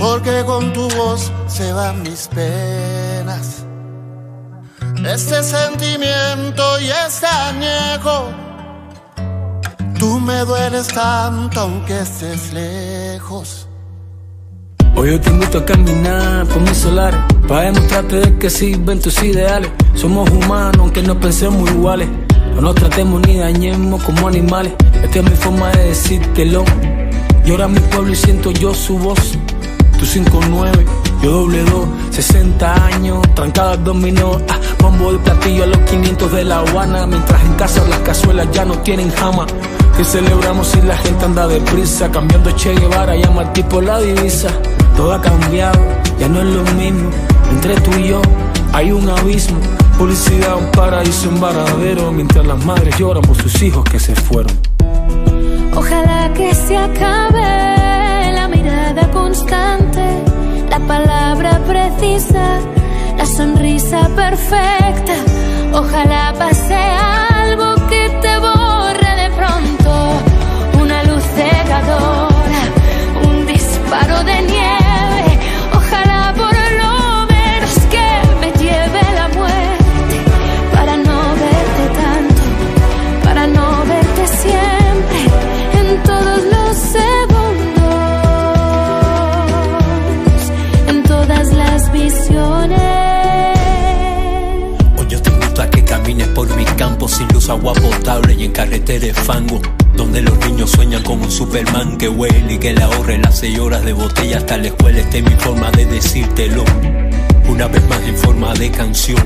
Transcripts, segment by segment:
porque con tu voz se van mis penas. Este sentimiento y este añejo, tú me dueles tanto aunque estés lejos. Hoy yo te invito a caminar por mis solares, para demostrarte de que sirven tus ideales. Somos humanos aunque no pensemos iguales, no nos tratemos ni dañemos como animales. Esta es mi forma de decírtelo. Llora mi pueblo y siento yo su voz. Tú 5'9", yo 2'2", 60 años, trancadas dominó. Bombo y platillo a los 500 de La Habana, mientras en casa las cazuelas ya no tienen jama. Que celebramos si la gente anda deprisa, cambiando Che Guevara, llama al tipo la divisa. Todo ha cambiado, ya no es lo mismo. Entre tú y yo hay un abismo. Publicidad, un paraíso, un varadero, mientras las madres lloran por sus hijos que se fueron. Ojalá que se acabe la mirada constante, la palabra precisa, la sonrisa perfecta. Ojalá pase algo que te borre de pronto, una luz cegadora, un disparo de nieve. Ojalá por lo menos que me lleve la muerte, para no verte tanto, para no verte siempre, en todos los segundos, en todas las visiones. Hoy yo te invito a que camines por mi campo sin luz, agua potable y en carretera de fango, donde los niños sueñan con un Superman que huele y que le ahorre las 6 horas de botella hasta la escuela. Esta es mi forma de decírtelo, una vez más en forma de canción.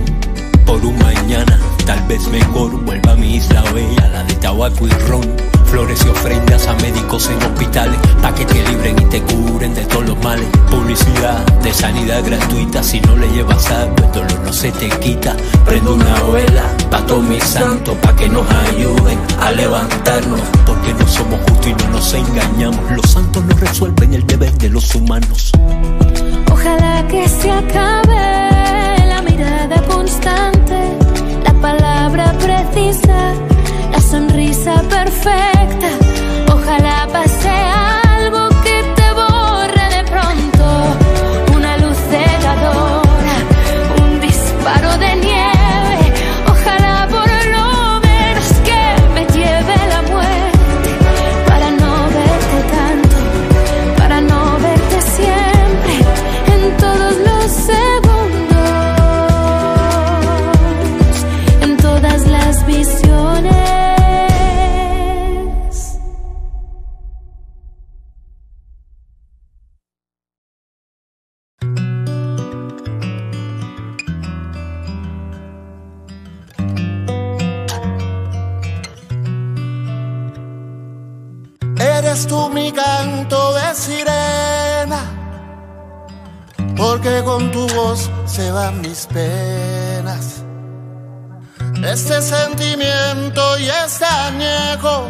Por un mañana, tal vez mejor, vuelva a mi isla bella, la de tabaco y ron. Flores y ofrendas a médicos en hospitales, pa' que te libren y te curen de todos los males. Publicidad de sanidad gratuita, si no le llevas agua el dolor no se te quita. Prendo una vela pa' todos mis santos, pa' que nos ayuden a levantarnos, porque no somos justos y no nos engañamos. Los santos no resuelven el deber de los humanos. Ojalá que se acabe la mirada constante, la palabra precisa, la sonrisa perfecta. Ojalá pase algo que te borre de pronto, una luz cegadora, un disparo de nieve. Ojalá por lo menos que me lleve la muerte, para no verte tanto, para no verte siempre, en todos los segundos, en todas las visiones. Eres tú mi canto de sirena, porque con tu voz se van mis penas. Este sentimiento y este añejo,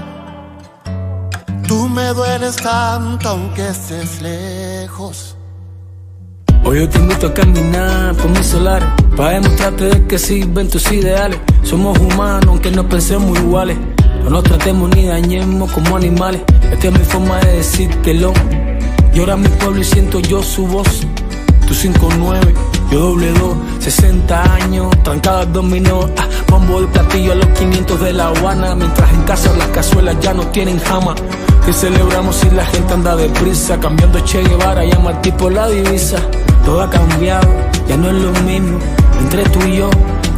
tú me dueles tanto aunque estés lejos. Hoy yo te invito a caminar por mis solares, para demostrarte de que sirven tus ideales. Somos humanos aunque no pensemos iguales, no nos tratemos ni dañemos como animales. Esta es mi forma de decírtelo. Llora mi pueblo y siento yo su voz. Tú 5'9", yo 2'2", 60 años, trancadas dominó. Bombo y platillo a los 500 de La Habana, mientras en casa las cazuelas ya no tienen jama. Que celebramos si la gente anda deprisa, cambiando Che Guevara, llama al tipo la divisa. Todo ha cambiado, ya no es lo mismo. Entre tú y yo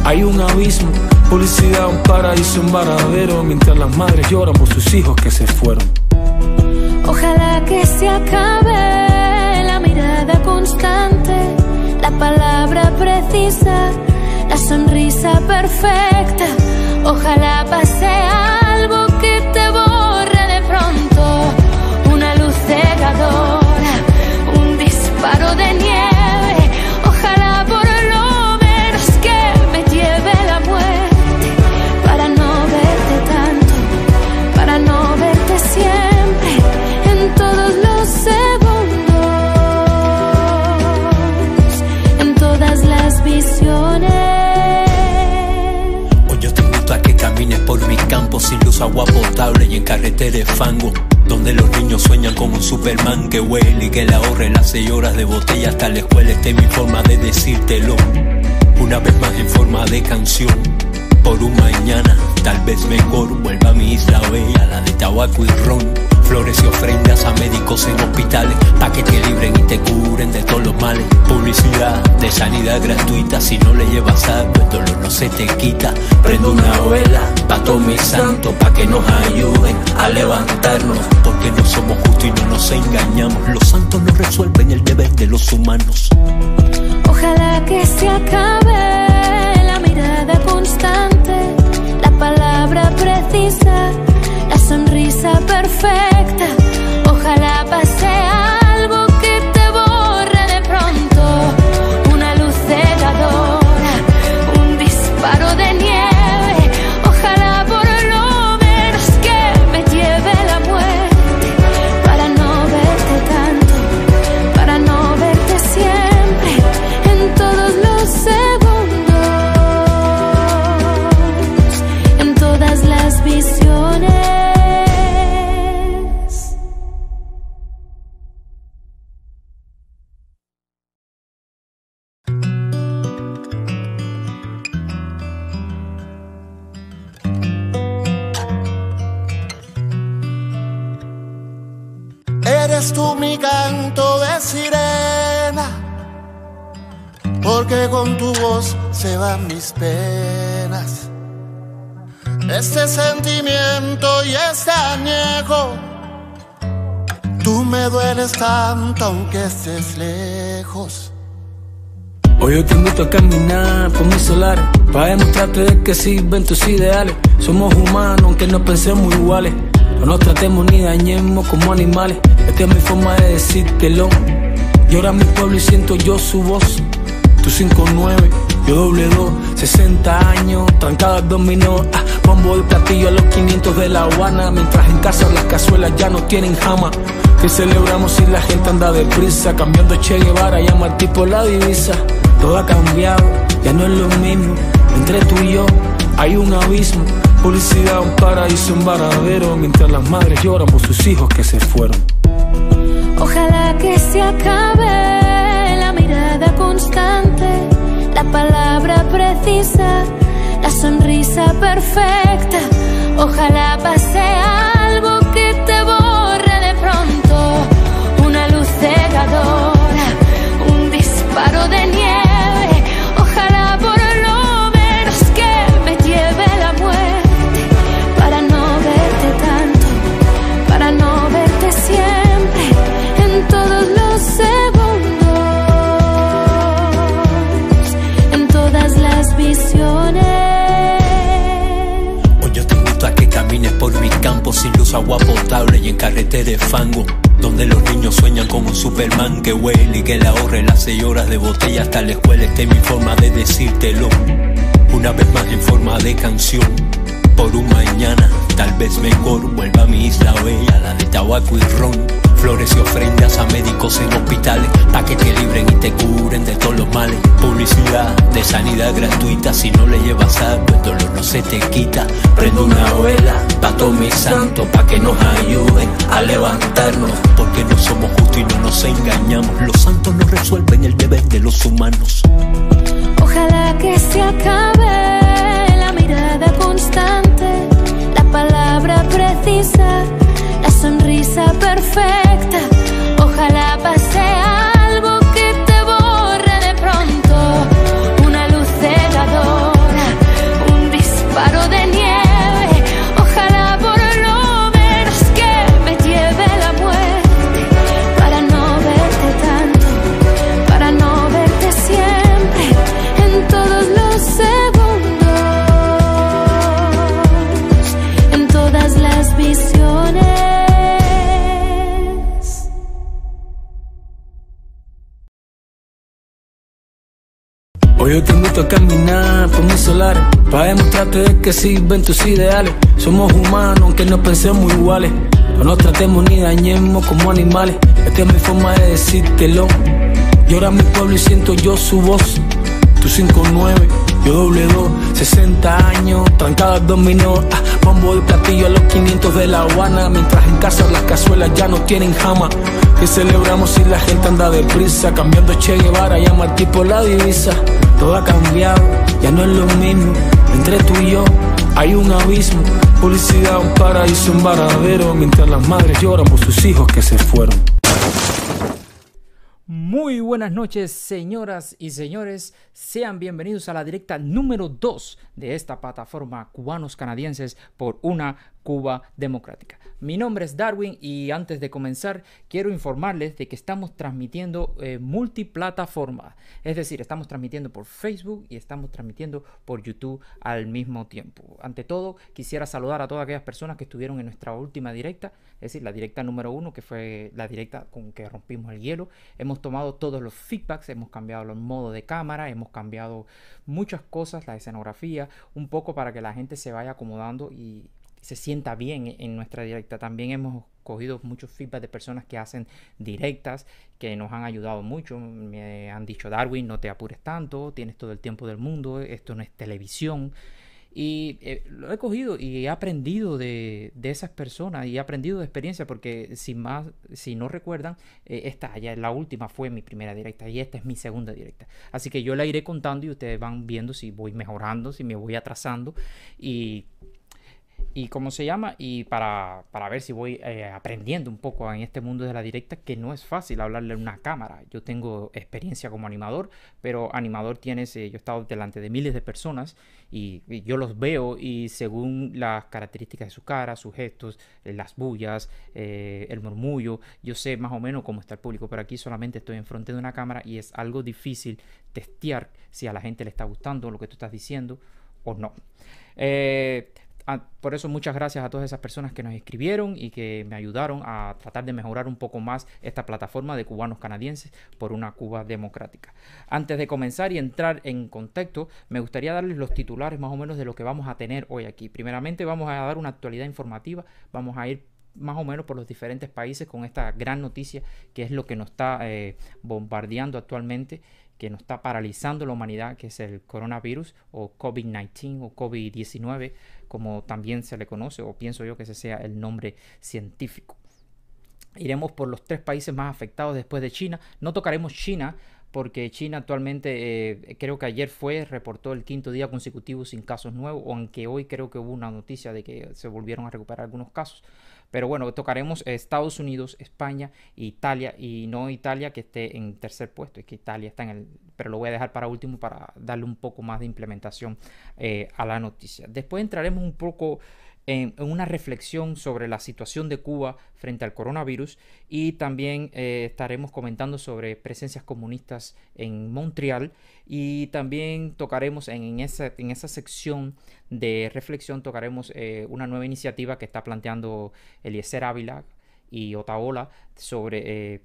hay un abismo. Publicidad, un paraíso, un varadero, mientras las madres lloran por sus hijos que se fueron. Ojalá que se acabe la mirada constante, la palabra precisa, la sonrisa perfecta. Ojalá pase algo que te borre de pronto, una luz cegadora, un disparo de nieve. Ojalá por lo menos que me lleve la muerte, para no verte tanto, para no verte siempre, en todos los segundos, en todas las visiones. Hoy yo te invito a que camines por mi campo sin luz, agua potable y en carretera de fango, donde los niños sueñan con un Superman que huele y que le ahorre las 6 horas de botella hasta la escuela. Esta es mi forma de decírtelo, una vez más en forma de canción. Por un mañana, tal vez mejor, vuelva a mi isla bella, la de tabaco y ron. Flores y ofrendas a médicos en hospitales, pa' que te libren y te curen de todos los males. Publicidad de sanidad gratuita, si no le llevas algo, el dolor no se te quita. Prendo una vela pa' todos mis santos, pa' que nos ayuden a levantarnos, porque no somos justos y no nos engañamos. Los santos no resuelven el deber de los humanos. Ojalá que se acabe la mirada constante, la palabra precisa, la sonrisa perfecta. Ojalá pase algo que te borre de pronto, una luz cegadora, un disparo de nieve. Ojalá por lo menos que me lleve la muerte, para no verte tanto, para no verte siempre, en todos los segundos, en todas las visiones. Eres tú mi canto de sirena, porque con tu voz se van mis penas. Este sentimiento y este añejo, tú me dueles tanto aunque estés lejos. Hoy yo te invito a caminar por mis solares, para demostrarte de que sirven tus ideales. Somos humanos aunque no pensemos iguales, no nos tratemos ni dañemos como animales. Esta es mi forma de decírtelo, llora mi pueblo y siento yo su voz. Tú 5'9", yo doble 2, 60 años, trancado al dominó. Bombo y platillo a los 500 de La Habana, mientras en casa las cazuelas ya no tienen jama. Que celebramos si la gente anda deprisa, cambiando Che Guevara, llama al tipo la divisa. Todo ha cambiado, ya no es lo mismo, entre tú y yo hay un abismo. Publicidad, un paraíso, un varadero, mientras las madres lloran por sus hijos que se fueron. Ojalá que se acabe la mirada constante, la palabra precisa, la sonrisa perfecta. Ojalá pase algo que te borre de pronto, una luz cegadora, un disparo de nieve. Ojalá por lo menos que me lleve la muerte, para no verte tanto, para no verte siempre, en todos los segundos, en todas las visiones. Hoy yo te invito a que camines por mi campo sin luz, agua potable y en carretera de fango, donde los niños sueñan con un Superman que huele y que le ahorre las 6 horas de botella hasta la escuela. Esta es mi forma de decírtelo, una vez más en forma de canción. Por un mañana, tal vez mejor, vuelva a mi isla bella, la de tabaco y ron. Flores y ofrendas a médicos en hospitales, pa' que te libren y te curen de todos los males. Publicidad de sanidad gratuita, si no le llevas algo, el dolor no se te quita. Prendo una vela pa' todos mis santos, pa' que nos ayuden a levantarnos, porque no somos justos y no nos engañamos. Los santos no resuelven el deber de los humanos. Ojalá que se acabe la mirada constante, la palabra precisa, la sonrisa perfecta. Ojalá pase algo que te borre de pronto, una luz cegadora, un disparo de nieve. Ojalá por lo menos que me lleve la muerte, para no verte tanto, para no verte siempre, en todos los segundos, en todas las visiones. Hoy yo te invito a caminar por mis solares, para demostrarte de que sirven tus ideales. Somos humanos aunque no pensemos iguales, no nos tratemos ni dañemos como animales. Esta es mi forma de decírtelo, llora mi pueblo y siento yo su voz. Tú 5'9", Yo doble dos, 60 años, trancadas dominó, bombo y platillo a los 500 de La Habana. Mientras en casa las cazuelas ya no tienen jama. Que celebramos si la gente anda deprisa, cambiando Che Guevara, llama al tipo la divisa. Todo ha cambiado, ya no es lo mismo. Entre tú y yo hay un abismo. Publicidad, un paraíso, un varadero. Mientras las madres lloran por sus hijos que se fueron. Muy buenas noches, señoras y señores. Sean bienvenidos a la directa número 2 de esta plataforma Cubanos Canadienses por una Cuba Democrática. Mi nombre es Darwin y antes de comenzar quiero informarles de que estamos transmitiendo multiplataforma. Es decir, estamos transmitiendo por Facebook y estamos transmitiendo por YouTube al mismo tiempo. Ante todo, quisiera saludar a todas aquellas personas que estuvieron en nuestra última directa, es decir, la directa número 1, que fue la directa con que rompimos el hielo. Hemos tomado todos los feedbacks, hemos cambiado los modos de cámara, hemos cambiado muchas cosas, la escenografía, un poco para que la gente se vaya acomodando y se sienta bien en nuestra directa. También hemos cogido muchos feedback de personas que hacen directas, que nos han ayudado mucho. Me han dicho: Darwin, no te apures tanto, tienes todo el tiempo del mundo, esto no es televisión. Y lo he cogido y he aprendido de esas personas y he aprendido de experiencia, porque si no recuerdan, esta ya la última fue mi primera directa y esta es mi segunda directa. Así que yo la iré contando y ustedes van viendo si voy mejorando, si me voy atrasando y cómo se llama, y para ver si voy aprendiendo un poco en este mundo de la directa, que no es fácil hablarle a una cámara. Yo tengo experiencia como animador, pero animador tienes, yo he estado delante de miles de personas y yo los veo, y según las características de su cara, sus gestos, las bullas, el murmullo, yo sé más o menos cómo está el público. Pero aquí solamente estoy enfrente de una cámara y es algo difícil testear si a la gente le está gustando lo que tú estás diciendo o no. Por eso muchas gracias a todas esas personas que nos escribieron y que me ayudaron a tratar de mejorar un poco más esta plataforma de Cubanos Canadienses por una Cuba Democrática. Antes de comenzar y entrar en contexto, me gustaría darles los titulares más o menos de lo que vamos a tener hoy aquí. Primeramente vamos a dar una actualidad informativa, vamos a ir más o menos por los diferentes países con esta gran noticia que es lo que nos está bombardeando actualmente, que nos está paralizando la humanidad, que es el coronavirus o COVID-19 o COVID-19, como también se le conoce, o pienso yo que ese sea el nombre científico. Iremos por los 3 países más afectados después de China. No tocaremos China, porque China actualmente, creo que ayer reportó el 5º día consecutivo sin casos nuevos, aunque hoy creo que hubo una noticia de que se volvieron a recuperar algunos casos. Pero bueno, tocaremos Estados Unidos, España, Italia, y no Italia que esté en tercer puesto, es que Italia está en pero lo voy a dejar para último para darle un poco más de implementación a la noticia. Después entraremos un poco en una reflexión sobre la situación de Cuba frente al coronavirus, y también estaremos comentando sobre presencias comunistas en Montreal, y también tocaremos en esa sección de reflexión tocaremos una nueva iniciativa que está planteando Eliezer Ávila y Otaola sobre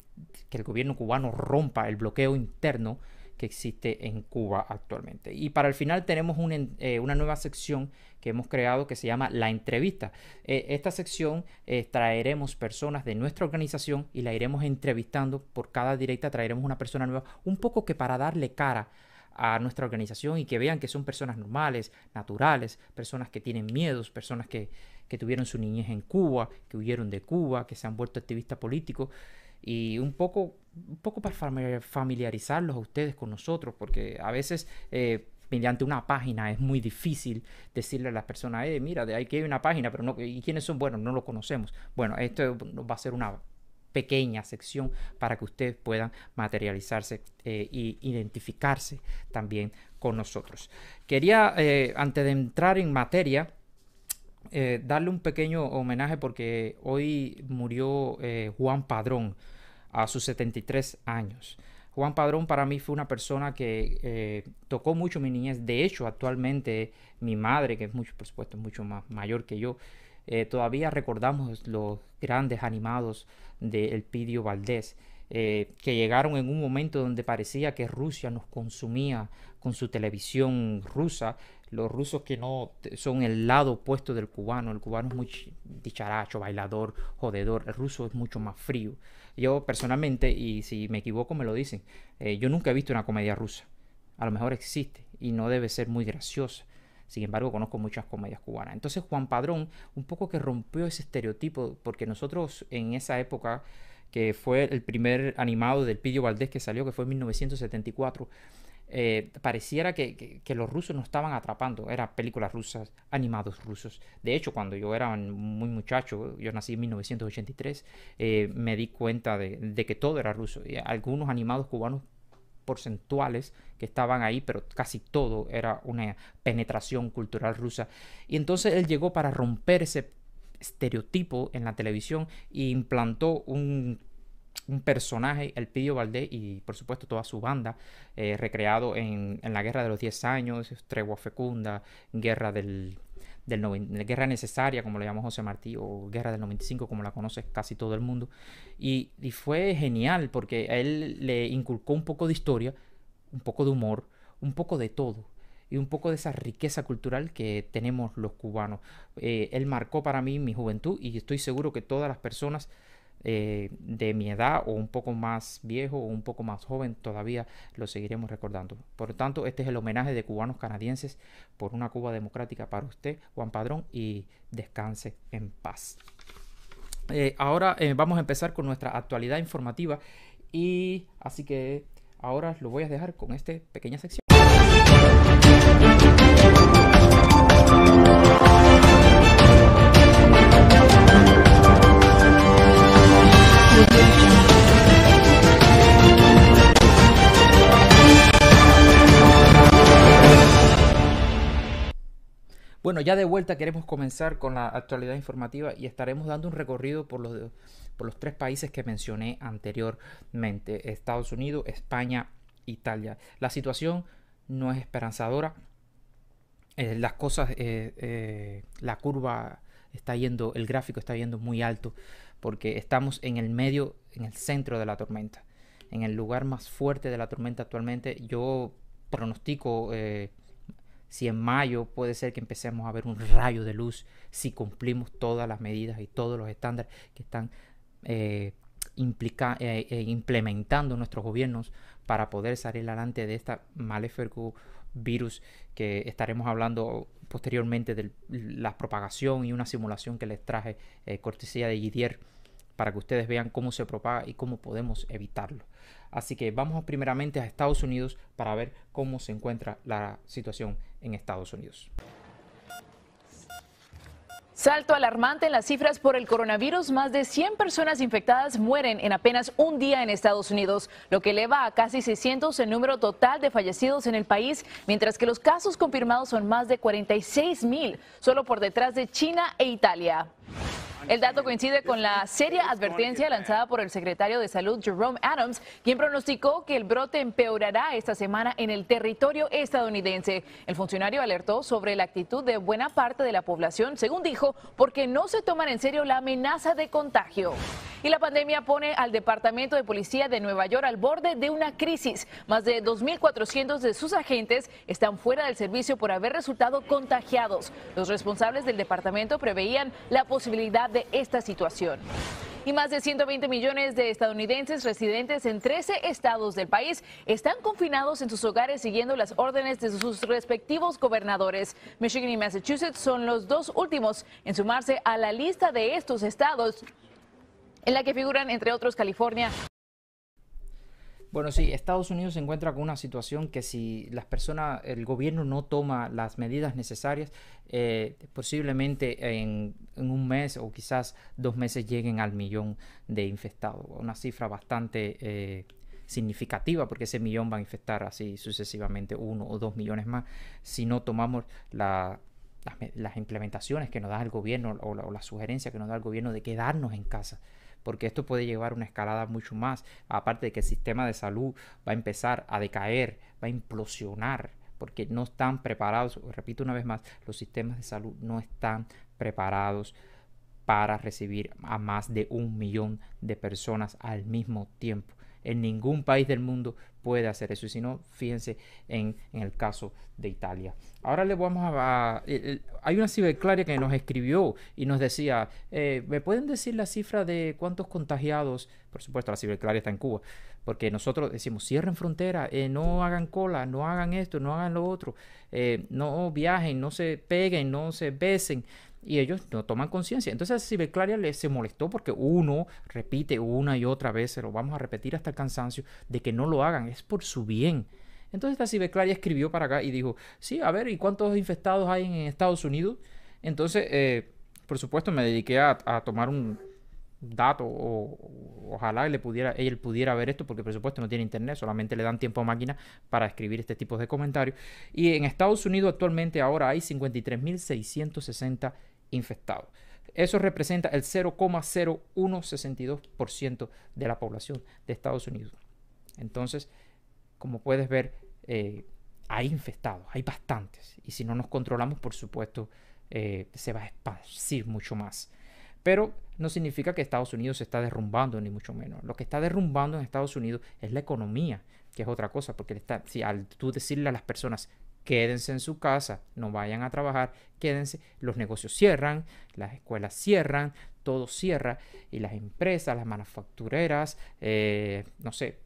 que el gobierno cubano rompa el bloqueo interno que existe en Cuba actualmente. Y para el final tenemos una nueva sección que hemos creado que se llama La Entrevista. Esta sección traeremos personas de nuestra organización y la iremos entrevistando. Por cada directa traeremos una persona nueva, un poco que para darle cara a nuestra organización y que vean que son personas normales, naturales, personas que tienen miedos, personas que tuvieron su niñez en Cuba, que huyeron de Cuba, que se han vuelto activistas políticos, y un poco para familiarizarlos a ustedes con nosotros, porque a veces mediante una página es muy difícil decirle a las personas: mira, de aquí hay una página, pero no, ¿y quiénes son? Bueno, no lo conocemos. Bueno, esto va a ser una pequeña sección para que ustedes puedan materializarse e identificarse también con nosotros. Quería, antes de entrar en materia, darle un pequeño homenaje, porque hoy murió Juan Padrón a sus 73 años. Juan Padrón para mí fue una persona que tocó mucho mi niñez. De hecho, actualmente mi madre, que es por supuesto mucho más mayor que yo, todavía recordamos los grandes animados de Elpidio Valdés, que llegaron en un momento donde parecía que Rusia nos consumía con su televisión rusa. Los rusos que no son el lado opuesto del cubano. El cubano es muy dicharacho, bailador, jodedor. El ruso es mucho más frío. Yo personalmente, y si me equivoco me lo dicen, yo nunca he visto una comedia rusa. a lo mejor existe y no debe ser muy graciosa. Sin embargo, conozco muchas comedias cubanas. Entonces, Juan Padrón, un poco que rompió ese estereotipo, porque nosotros en esa época, que fue el primer animado del Pidio Valdés que salió, que fue en 1974, pareciera que los rusos nos estaban atrapando. Eran películas rusas, animados rusos. De hecho, cuando yo era muy muchacho, yo nací en 1983, me di cuenta de que todo era ruso. Y algunos animados cubanos porcentuales que estaban ahí, pero casi todo era una penetración cultural rusa. Y entonces él llegó para romper ese estereotipo en la televisión e implantó un personaje, el Pidio Valdés, y por supuesto toda su banda, recreado en la Guerra de los 10 años, Tregua Fecunda, Guerra Guerra Necesaria, como le llamó José Martí, o Guerra del 95, como la conoce casi todo el mundo. Y fue genial porque a él le inculcó un poco de historia, un poco de humor, un poco de todo, y un poco de esa riqueza cultural que tenemos los cubanos. Él marcó para mí mi juventud, y estoy seguro que todas las personas de mi edad, o un poco más viejo, o un poco más joven, todavía lo seguiremos recordando. Por lo tanto, este es el homenaje de Cubanos Canadienses por una Cuba democrática para usted, Juan Padrón, y descanse en paz. Ahora vamos a empezar con nuestra actualidad informativa, y así que ahora lo voy a dejar con esta pequeña sección. Bueno, ya de vuelta queremos comenzar con la actualidad informativa, y estaremos dando un recorrido por los 3 países que mencioné anteriormente: Estados Unidos, España, Italia. La situación no es esperanzadora. Las cosas, la curva está yendo, el gráfico está yendo muy alto, porque estamos en el medio, en el centro de la tormenta, en el lugar más fuerte de la tormenta actualmente. Yo pronostico si en mayo puede ser que empecemos a ver un rayo de luz, si cumplimos todas las medidas y todos los estándares que están implementando nuestros gobiernos para poder salir adelante de este maléfico virus, que estaremos hablando posteriormente de la propagación y una simulación que les traje cortesía de Gidier, para que ustedes vean cómo se propaga y cómo podemos evitarlo. Así que vamos primeramente a Estados Unidos para ver cómo se encuentra la situación en Estados Unidos. Salto alarmante en las cifras por el coronavirus. Más de 100 personas infectadas mueren en apenas un día en Estados Unidos, lo que eleva a casi 600 el número total de fallecidos en el país, mientras que los casos confirmados son más de 46,000, solo por detrás de China e Italia. El dato coincide con la seria advertencia lanzada por el secretario de Salud, Jerome Adams, quien pronosticó que el brote empeorará esta semana en el territorio estadounidense. El funcionario alertó sobre la actitud de buena parte de la población, según dijo, porque no se toman en serio la amenaza de contagio. Y la pandemia pone al Departamento de Policía de Nueva York al borde de una crisis. Más de 2,400 de sus agentes están fuera del servicio por haber resultado contagiados. Los responsables del departamento preveían la posibilidad de esta situación. Y más de 120 millones de estadounidenses residentes en 13 estados del país están confinados en sus hogares siguiendo las órdenes de sus respectivos gobernadores. Michigan y Massachusetts son los 2 últimos en sumarse a la lista de estos estados, en la que figuran, entre otros, California. Bueno, sí, Estados Unidos se encuentra con una situación que, si el gobierno no toma las medidas necesarias, posiblemente en un mes o quizás 2 meses lleguen al 1,000,000 de infectados. Una cifra bastante significativa, porque ese 1,000,000 va a infectar así sucesivamente 1 o 2 millones más si no tomamos las implementaciones que nos da el gobierno, o la sugerencia que nos da el gobierno de quedarnos en casa, porque esto puede llevar a una escalada mucho más, aparte de que el sistema de salud va a empezar a decaer, va a implosionar, porque no están preparados. Repito una vez más, los sistemas de salud no están preparados para recibir a más de 1,000,000 de personas al mismo tiempo. En ningún país del mundo puede hacer eso. Y si no, fíjense en el caso de Italia. Ahora le vamos hay una ciberclaria que nos escribió y nos decía, ¿me pueden decir la cifra de cuántos contagiados? Por supuesto, la ciberclaria está en Cuba, porque nosotros decimos, cierren frontera, no hagan cola, no hagan esto, no hagan lo otro, no viajen, no se peguen, no se besen. Y ellos no toman conciencia. Entonces a ciberclaria se molestó porque uno repite una y otra vez, se lo vamos a repetir hasta el cansancio, de que no lo hagan, es por su bien. Entonces esta ciberclaria escribió para acá y dijo, sí, a ver, ¿y cuántos infectados hay en Estados Unidos? Entonces, por supuesto, me dediqué a tomar un dato, ojalá él pudiera ver esto, porque por supuesto no tiene internet, solamente le dan tiempo a máquina para escribir este tipo de comentarios. Y en Estados Unidos actualmente ahora hay 53.660 infectados. Eso representa el 0,0162% de la población de Estados Unidos. Entonces, como puedes ver, hay infectados, hay bastantes. Y si no nos controlamos, por supuesto, se va a esparcir mucho más. Pero no significa que Estados Unidos se está derrumbando, ni mucho menos. Lo que está derrumbando en Estados Unidos es la economía, que es otra cosa, porque al tú decirle a las personas, quédense en su casa, no vayan a trabajar, quédense, los negocios cierran, las escuelas cierran, todo cierra, y las empresas, las manufactureras, no sé,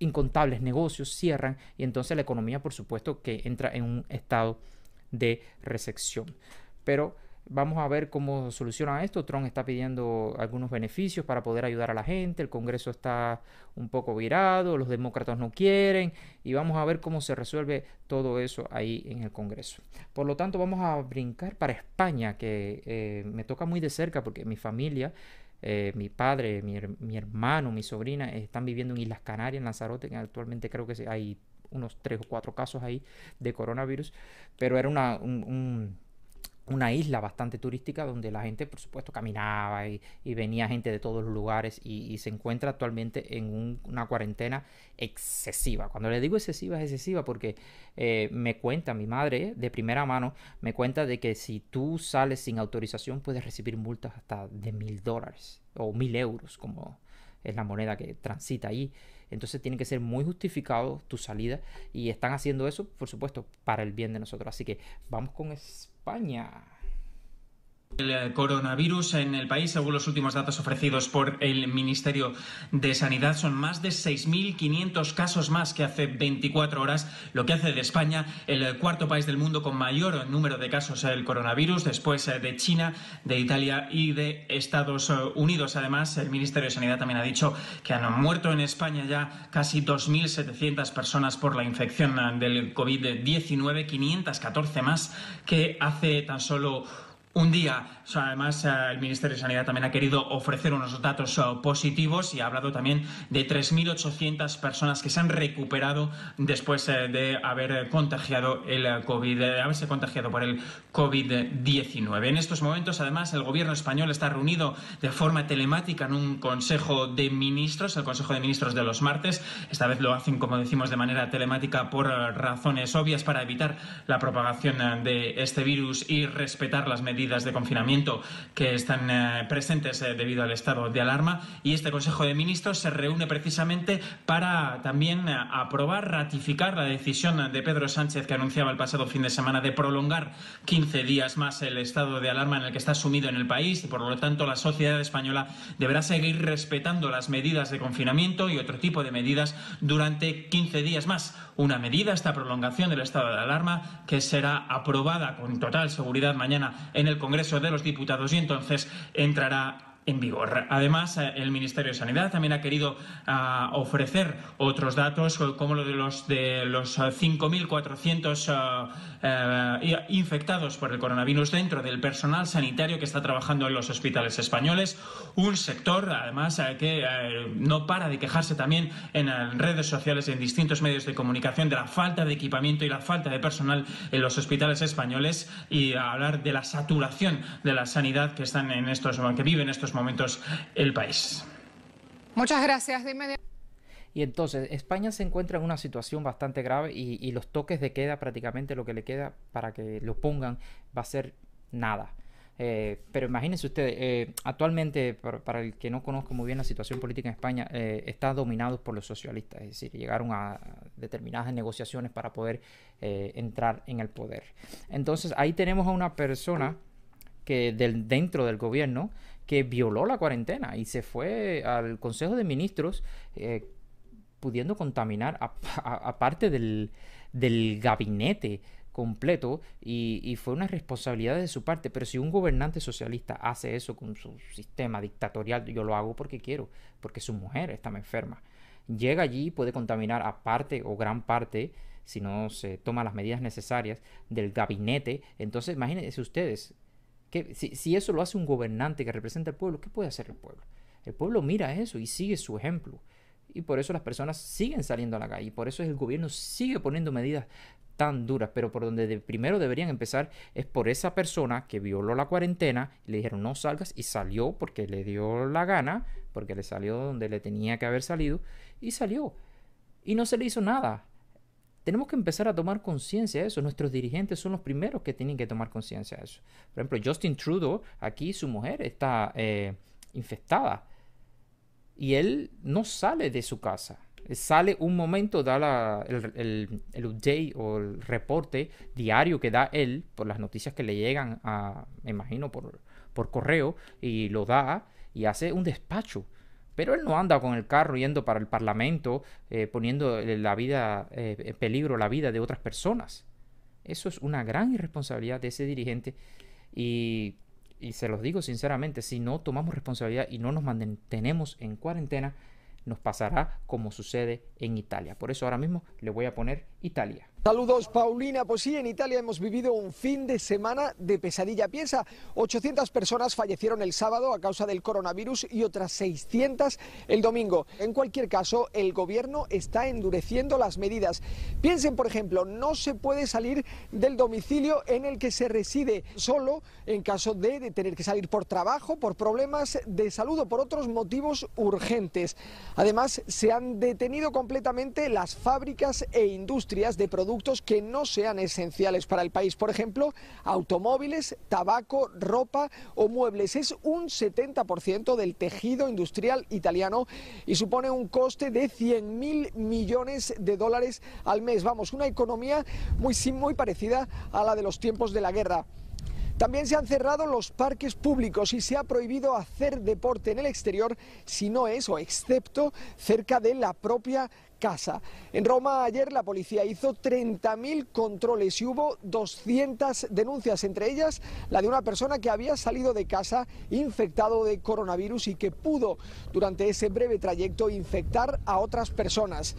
incontables negocios cierran, y entonces la economía, por supuesto, que entra en un estado de recesión. Pero vamos a ver cómo soluciona esto. Trump está pidiendo algunos beneficios para poder ayudar a la gente. El Congreso está un poco virado, los demócratas no quieren, y vamos a ver cómo se resuelve todo eso ahí en el Congreso. Por lo tanto, vamos a brincar para España, que me toca muy de cerca porque mi familia, mi padre, mi hermano, mi sobrina están viviendo en Islas Canarias, en Lanzarote, que actualmente creo que hay unos 3 o 4 casos ahí de coronavirus, pero era una isla bastante turística donde la gente, por supuesto, caminaba y venía gente de todos los lugares, y se encuentra actualmente en una cuarentena excesiva. Cuando le digo excesiva, es excesiva porque me cuenta mi madre de primera mano, me cuenta de que si tú sales sin autorización puedes recibir multas hasta de $1.000 o 1.000 euros, como es la moneda que transita ahí. Entonces tiene que ser muy justificado tu salida, y están haciendo eso, por supuesto, para el bien de nosotros. Así que vamos con España. El coronavirus en el país, según los últimos datos ofrecidos por el Ministerio de Sanidad, son más de 6.500 casos más que hace 24 horas, lo que hace de España el cuarto país del mundo con mayor número de casos del coronavirus, después de China, de Italia y de Estados Unidos. Además, el Ministerio de Sanidad también ha dicho que han muerto en España ya casi 2.700 personas por la infección del COVID-19, 514 más que hace tan solo un día. Además, el Ministerio de Sanidad también ha querido ofrecer unos datos positivos y ha hablado también de 3.800 personas que se han recuperado después de haber contagiado haberse contagiado por el COVID-19. En estos momentos, además, el gobierno español está reunido de forma telemática en un Consejo de Ministros, el Consejo de Ministros de los martes. Esta vez lo hacen, como decimos, de manera telemática por razones obvias, para evitar la propagación de este virus y respetar las medidas de confinamiento que están presentes debido al estado de alarma. Y este Consejo de Ministros se reúne precisamente para también ratificar la decisión de Pedro Sánchez, que anunciaba el pasado fin de semana, de prolongar 15 días más el estado de alarma en el que está sumido en el país, y por lo tanto la sociedad española deberá seguir respetando las medidas de confinamiento y otro tipo de medidas durante 15 días más. Una medida, esta prolongación del estado de alarma, que será aprobada con total seguridad mañana en el Congreso de los Diputados, y entonces entrará en vigor. Además, el Ministerio de Sanidad también ha querido ofrecer otros datos, como lo de los 5.400 infectados por el coronavirus dentro del personal sanitario que está trabajando en los hospitales españoles. Un sector, además, que no para de quejarse también en redes sociales y en distintos medios de comunicación de la falta de equipamiento y la falta de personal en los hospitales españoles, y a hablar de la saturación de la sanidad que vive en estos momentos el país. Muchas gracias. Y entonces España se encuentra en una situación bastante grave, y los toques de queda, prácticamente lo que le queda para que lo pongan va a ser nada. Pero imagínense ustedes, actualmente, para el que no conozca muy bien la situación política en España, está dominado por los socialistas, es decir, llegaron a determinadas negociaciones para poder entrar en el poder. Entonces ahí tenemos a una persona que dentro del gobierno que violó la cuarentena y se fue al Consejo de Ministros pudiendo contaminar a parte del gabinete completo y fue una responsabilidad de su parte. Pero si un gobernante socialista hace eso con su sistema dictatorial, yo lo hago porque quiero, porque su mujer está enferma. Llega allí y puede contaminar a parte o gran parte, si no se toman las medidas necesarias, del gabinete. Entonces imagínense ustedes, que si eso lo hace un gobernante que representa al pueblo, ¿qué puede hacer el pueblo? El pueblo mira eso y sigue su ejemplo. Y por eso las personas siguen saliendo a la calle. Y por eso el gobierno sigue poniendo medidas tan duras. Pero por donde primero deberían empezar es por esa persona que violó la cuarentena. Y le dijeron no salgas y salió porque le dio la gana. Porque le salió donde le tenía que haber salido. Y salió. Y no se le hizo nada. Tenemos que empezar a tomar conciencia de eso. Nuestros dirigentes son los primeros que tienen que tomar conciencia de eso. Por ejemplo, Justin Trudeau, aquí su mujer está infectada. Y él no sale de su casa. Sale un momento, da el update o el reporte diario que da él por las noticias que le llegan, me imagino, por correo, y lo da y hace un despacho. Pero él no anda con el carro yendo para el Parlamento, poniendo la vida, en peligro la vida de otras personas. Eso es una gran irresponsabilidad de ese dirigente y se los digo sinceramente, si no tomamos responsabilidad y no nos mantenemos en cuarentena, nos pasará como sucede en Italia. Por eso ahora mismo le voy a poner Italia. Saludos, Paulina. Pues sí, en Italia hemos vivido un fin de semana de pesadilla. Piensa, 800 personas fallecieron el sábado a causa del coronavirus y otras 600 el domingo. En cualquier caso, el gobierno está endureciendo las medidas. Piensen, por ejemplo, no se puede salir del domicilio en el que se reside, solo en caso de tener que salir por trabajo, por problemas de salud o por otros motivos urgentes. Además, se han detenido completamente las fábricas e industrias de productos que no sean esenciales para el país. Por ejemplo, automóviles, tabaco, ropa o muebles. Es un 70% del tejido industrial italiano y supone un coste de 100.000 millones de dólares al mes. Vamos, una economía muy parecida a la de los tiempos de la guerra. También se han cerrado los parques públicos y se ha prohibido hacer deporte en el exterior si no es o excepto cerca de la propia casa. En Roma ayer la policía hizo 30.000 controles y hubo 200 denuncias, entre ellas la de una persona que había salido de casa infectado de coronavirus y que pudo durante ese breve trayecto infectar a otras personas.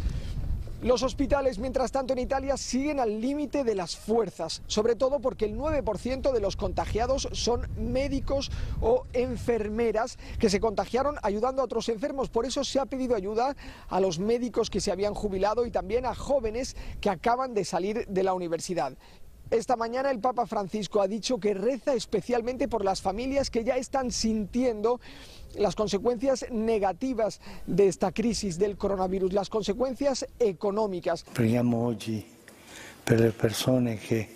Los hospitales, mientras tanto, en Italia siguen al límite de las fuerzas, sobre todo porque el 9% de los contagiados son médicos o enfermeras que se contagiaron ayudando a otros enfermos. Por eso se ha pedido ayuda a los médicos que se habían jubilado y también a jóvenes que acaban de salir de la universidad. Esta mañana el Papa Francisco ha dicho que reza especialmente por las familias que ya están sintiendo las consecuencias negativas de esta crisis del coronavirus, las consecuencias económicas. Preghiamo oggi per le persone che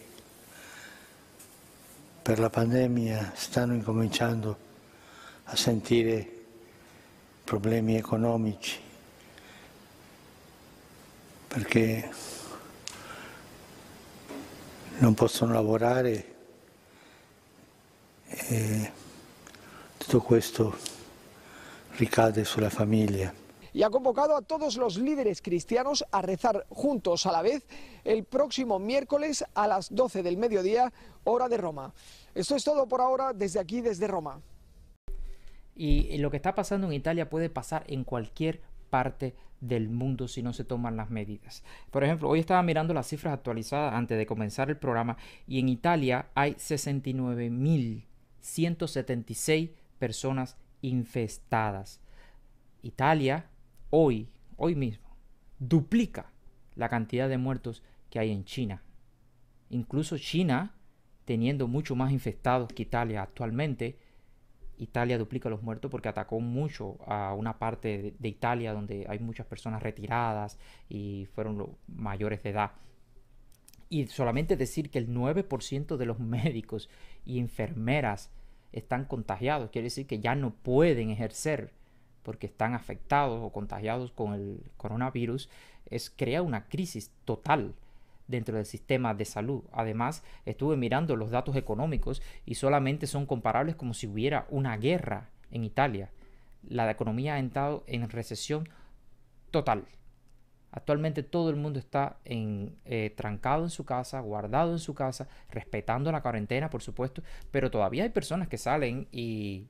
per la pandemia stanno incominciando a sentire problemi economici, perché non possono lavorare e tutto questo ricade sulla famiglia. Y ha convocado a todos los líderes cristianos a rezar juntos a la vez el próximo miércoles a las 12 del mediodía, hora de Roma. Esto es todo por ahora desde aquí, desde Roma. Y lo que está pasando en Italia puede pasar en cualquier parte del mundo si no se toman las medidas. Por ejemplo, hoy estaba mirando las cifras actualizadas antes de comenzar el programa y en Italia hay 69.176 personas infestadas. Italia hoy mismo duplica la cantidad de muertos que hay en China. Incluso China, teniendo mucho más infectados que Italia actualmente, Italia duplica los muertos porque atacó mucho a una parte de Italia donde hay muchas personas retiradas y fueron los mayores de edad. Y solamente decir que el 9% de los médicos y enfermeras están contagiados, quiere decir que ya no pueden ejercer porque están afectados o contagiados con el coronavirus, crea una crisis total dentro del sistema de salud. Además, estuve mirando los datos económicos y solamente son comparables como si hubiera una guerra en Italia. La economía ha entrado en recesión total. Actualmente todo el mundo está trancado en su casa, guardado en su casa, respetando la cuarentena, por supuesto, pero todavía hay personas que salen y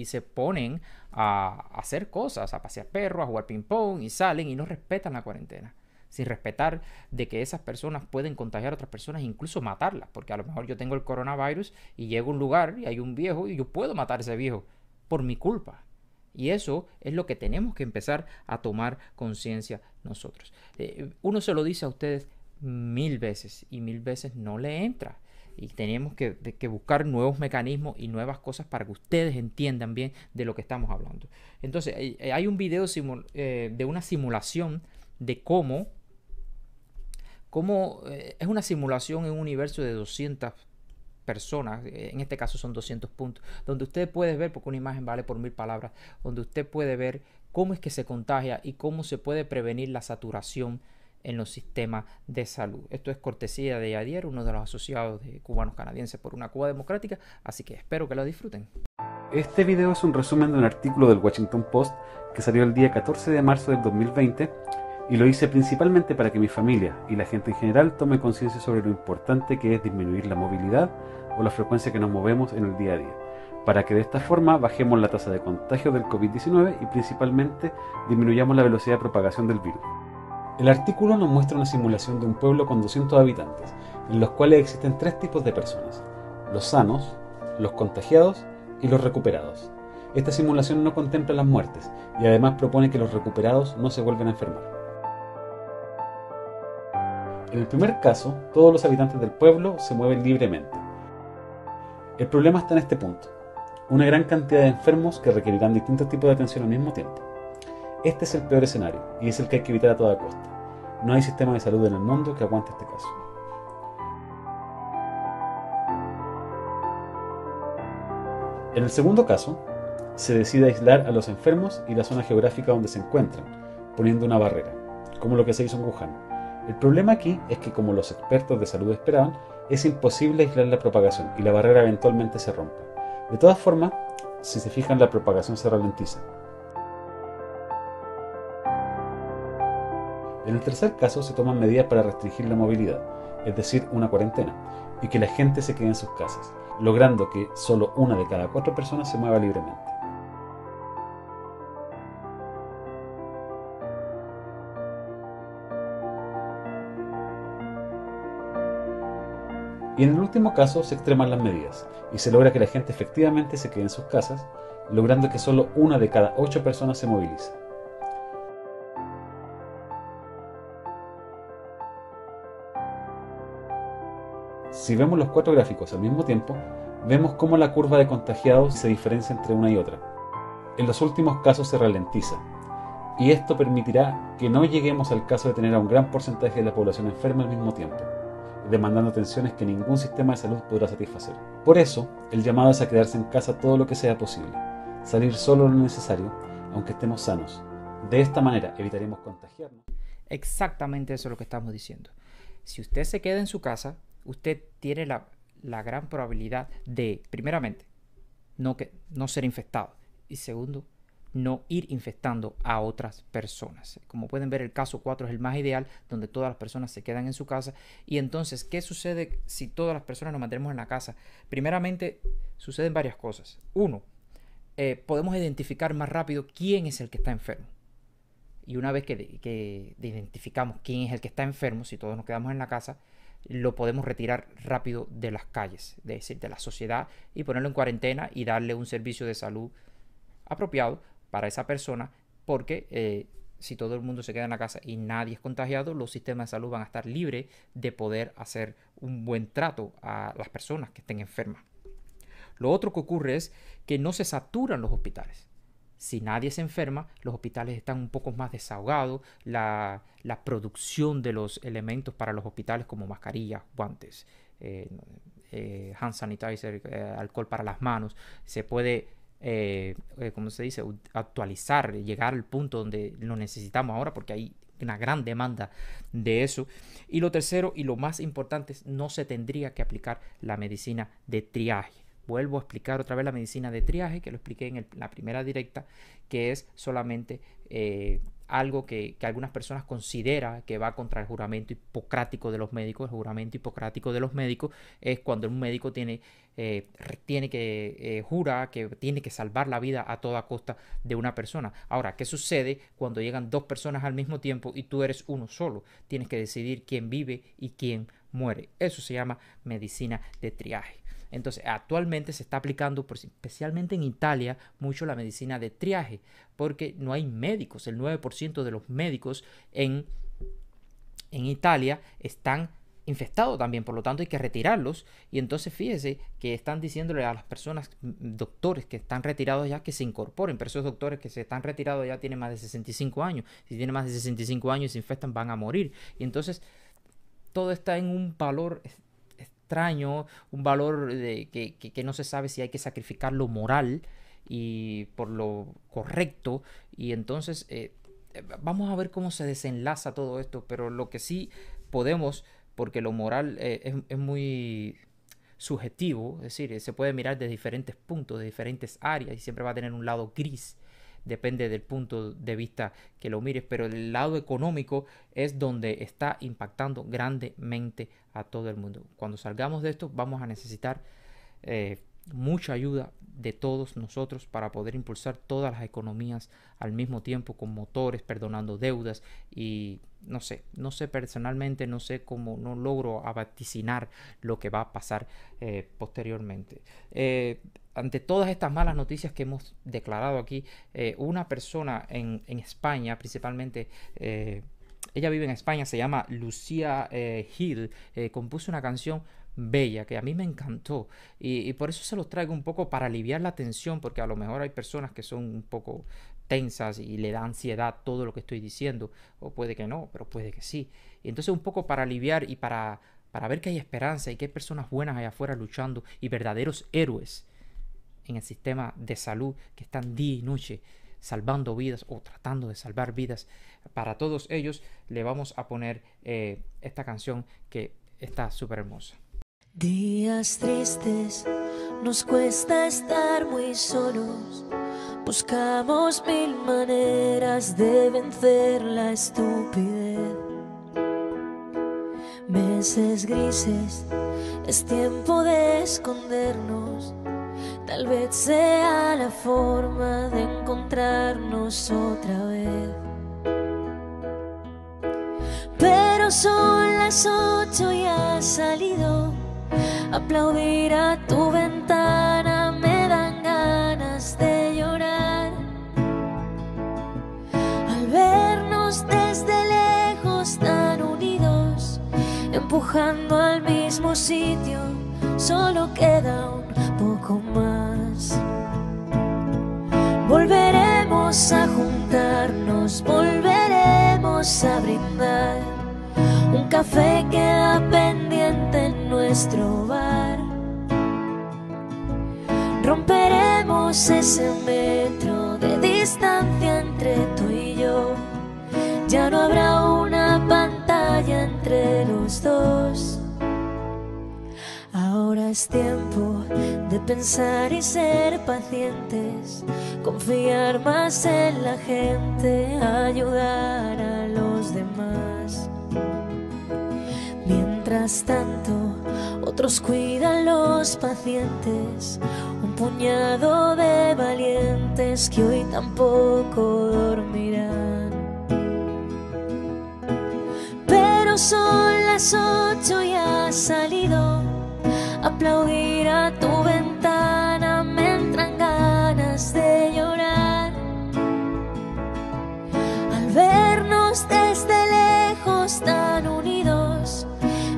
se ponen a hacer cosas, a pasear perros, a jugar ping pong, y salen y no respetan la cuarentena, sin respetar de que esas personas pueden contagiar a otras personas e incluso matarlas, porque a lo mejor yo tengo el coronavirus y llego a un lugar y hay un viejo y yo puedo matar a ese viejo por mi culpa. Y eso es lo que tenemos que empezar a tomar conciencia nosotros. Uno se lo dice a ustedes 1000 veces y 1000 veces no le entra. Y tenemos que buscar nuevos mecanismos y nuevas cosas para que ustedes entiendan bien de lo que estamos hablando. Entonces, hay un video de una simulación de cómo es una simulación en un universo de 200 personas, en este caso son 200 puntos, donde usted puede ver, porque una imagen vale por 1000 palabras, donde usted puede ver cómo es que se contagia y cómo se puede prevenir la saturación en los sistemas de salud. Esto es cortesía de Yadier, uno de los asociados de Cubanos Canadienses por una Cuba Democrática, así que espero que lo disfruten. Este video es un resumen de un artículo del Washington Post que salió el día 14 de marzo del 2020 y lo hice principalmente para que mi familia y la gente en general tome conciencia sobre lo importante que es disminuir la movilidad o la frecuencia que nos movemos en el día a día, para que de esta forma bajemos la tasa de contagio del COVID-19 y principalmente disminuyamos la velocidad de propagación del virus. El artículo nos muestra una simulación de un pueblo con 200 habitantes, en los cuales existen 3 tipos de personas: los sanos, los contagiados y los recuperados. Esta simulación no contempla las muertes y además propone que los recuperados no se vuelvan a enfermar. En el primer caso, todos los habitantes del pueblo se mueven libremente. El problema está en este punto: una gran cantidad de enfermos que requerirán distintos tipos de atención al mismo tiempo. Este es el peor escenario y es el que hay que evitar a toda costa. No hay sistema de salud en el mundo que aguante este caso. En el segundo caso, se decide aislar a los enfermos y la zona geográfica donde se encuentran, poniendo una barrera, como lo que se hizo en Wuhan. El problema aquí es que, como los expertos de salud esperaban, es imposible aislar la propagación y la barrera eventualmente se rompe. De todas formas, si se fijan, la propagación se ralentiza. En el tercer caso se toman medidas para restringir la movilidad, es decir, una cuarentena, y que la gente se quede en sus casas, logrando que solo 1 de cada 4 personas se mueva libremente. Y en el último caso se extreman las medidas, y se logra que la gente efectivamente se quede en sus casas, logrando que solo 1 de cada 8 personas se movilice. Si vemos los 4 gráficos al mismo tiempo, vemos cómo la curva de contagiados se diferencia entre una y otra. En los últimos casos se ralentiza, y esto permitirá que no lleguemos al caso de tener a un gran porcentaje de la población enferma al mismo tiempo, demandando atenciones que ningún sistema de salud podrá satisfacer. Por eso, el llamado es a quedarse en casa todo lo que sea posible, salir solo lo necesario, aunque estemos sanos. De esta manera evitaremos contagiarnos. Exactamente eso es lo que estamos diciendo. Si usted se queda en su casa, usted tiene la gran probabilidad de, primeramente, no ser infectado, y segundo, no ir infectando a otras personas. Como pueden ver, el caso 4 es el más ideal, donde todas las personas se quedan en su casa. Y entonces, ¿qué sucede si todas las personas nos mantenemos en la casa? Primeramente, suceden varias cosas. 1, podemos identificar más rápido quién es el que está enfermo. Y una vez que identificamos quién es el que está enfermo, si todos nos quedamos en la casa, lo podemos retirar rápido de las calles, es decir, de la sociedad, y ponerlo en cuarentena y darle un servicio de salud apropiado para esa persona, porque si todo el mundo se queda en la casa y nadie es contagiado, los sistemas de salud van a estar libres de poder hacer un buen trato a las personas que estén enfermas. Lo otro que ocurre es que no se saturan los hospitales. Si nadie se enferma, los hospitales están un poco más desahogados, la producción de los elementos para los hospitales como mascarillas, guantes, hand sanitizer, alcohol para las manos, se puede, ¿cómo se dice?, actualizar, llegar al punto donde lo necesitamos ahora, porque hay una gran demanda de eso. Y lo tercero y lo más importante es, no se tendría que aplicar la medicina de triaje. Vuelvo a explicar otra vez la medicina de triaje, que lo expliqué en la primera directa, que es solamente algo que algunas personas consideran que va contra el juramento hipocrático de los médicos. El juramento hipocrático de los médicos es cuando un médico jura que tiene que salvar la vida a toda costa de una persona. Ahora, ¿qué sucede cuando llegan dos personas al mismo tiempo y tú eres uno solo? Tienes que decidir quién vive y quién muere. Eso se llama medicina de triaje. Entonces, actualmente se está aplicando, especialmente en Italia, mucho la medicina de triaje, porque no hay médicos. El 9% de los médicos en Italia están infectados también, por lo tanto hay que retirarlos. Y entonces fíjese que están diciéndole a las personas, doctores que están retirados ya, que se incorporen, pero esos doctores que se están retirados ya tienen más de 65 años. Si tienen más de 65 años y se infectan, van a morir. Y entonces todo está en un valor extraño, un valor que no se sabe si hay que sacrificar lo moral y por lo correcto. Y entonces vamos a ver cómo se desenlaza todo esto, pero lo que sí podemos, porque lo moral es muy subjetivo, es decir, se puede mirar de diferentes puntos, de diferentes áreas, y siempre va a tener un lado gris, depende del punto de vista que lo mires, pero el lado económico es donde está impactando grandemente a todo el mundo. Cuando salgamos de esto vamos a necesitar mucha ayuda de todos nosotros para poder impulsar todas las economías al mismo tiempo, con motores, perdonando deudas. Y no sé personalmente, no sé cómo, no logro vaticinar lo que va a pasar posteriormente. Ante todas estas malas noticias que hemos declarado aquí, una persona en España, principalmente, ella vive en España, se llama Lucía Gil, compuso una canción bella que a mí me encantó, y por eso se los traigo un poco para aliviar la tensión, porque a lo mejor hay personas que son un poco tensas y le da ansiedad todo lo que estoy diciendo, o puede que no, pero puede que sí. Y entonces un poco para aliviar y para ver que hay esperanza y que hay personas buenas allá afuera luchando, y verdaderos héroes en el sistema de salud que están día y noche salvando vidas o tratando de salvar vidas. Para todos ellos le vamos a poner esta canción que está súper hermosa. Días tristes, nos cuesta estar muy solos. Buscamos mil maneras de vencer la estupidez. Meses grises, es tiempo de escondernos. Tal vez sea la forma de encontrarnos otra vez. Pero son las 8 y has salido. Aplaudir a tu ventana me dan ganas de llorar. Al vernos desde lejos tan unidos, empujando al mismo sitio, solo queda un poco más. Volveremos a juntarnos, volveremos a brindar. Un café queda pendiente en nuestro bar. Romperemos ese metro de distancia entre tú y yo. Ya no habrá una pantalla entre los dos. Ahora es tiempo de pensar y ser pacientes, confiar más en la gente, ayudar a los demás. Mientras tanto, otros cuidan los pacientes, un puñado de valientes que hoy tampoco dormirán. Pero son las 8 y has salido. Aplaudir a tu ventana me entran ganas de llorar. Al vernos desde lejos tan unidos,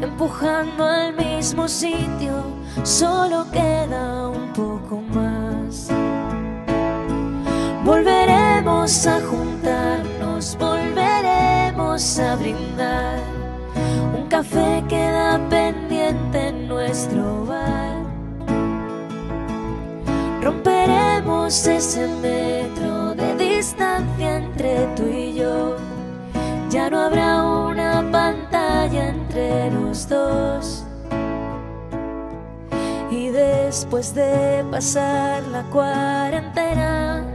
empujando al mismo sitio, solo queda un poco más. Volveremos a juntarnos, volveremos a brindar. Un café queda pendiente en nuestro bar. Volveremos ese metro de distancia entre tú y yo. Ya no habrá una pantalla entre los dos. Y después de pasar la cuarentena,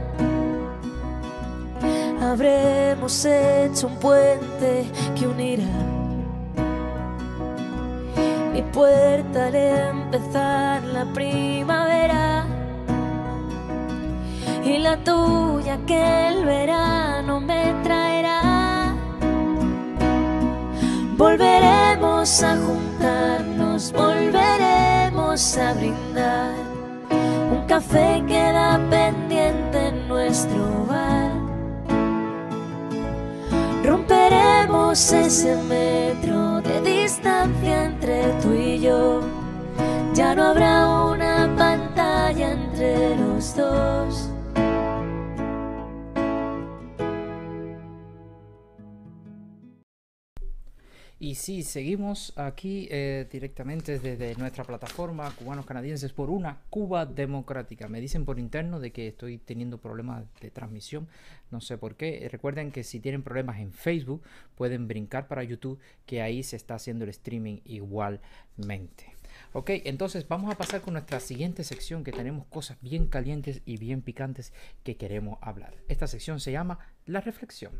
habremos hecho un puente que unirá mi puerta al empezar la primavera y la tuya que el verano me traerá. Volveremos a juntarnos, volveremos a brindar. Un café queda pendiente en nuestro bar. Romperemos ese metro de distancia entre tú y yo. Ya no habrá una pantalla entre los dos. Y sí, seguimos aquí directamente desde nuestra plataforma Cubanos Canadienses por una Cuba Democrática. Me dicen por interno de que estoy teniendo problemas de transmisión, no sé por qué. Recuerden que si tienen problemas en Facebook pueden brincar para YouTube, que ahí se está haciendo el streaming igualmente. Ok, entonces vamos a pasar con nuestra siguiente sección, que tenemos cosas bien calientes y bien picantes que queremos hablar. Esta sección se llama La Reflexión.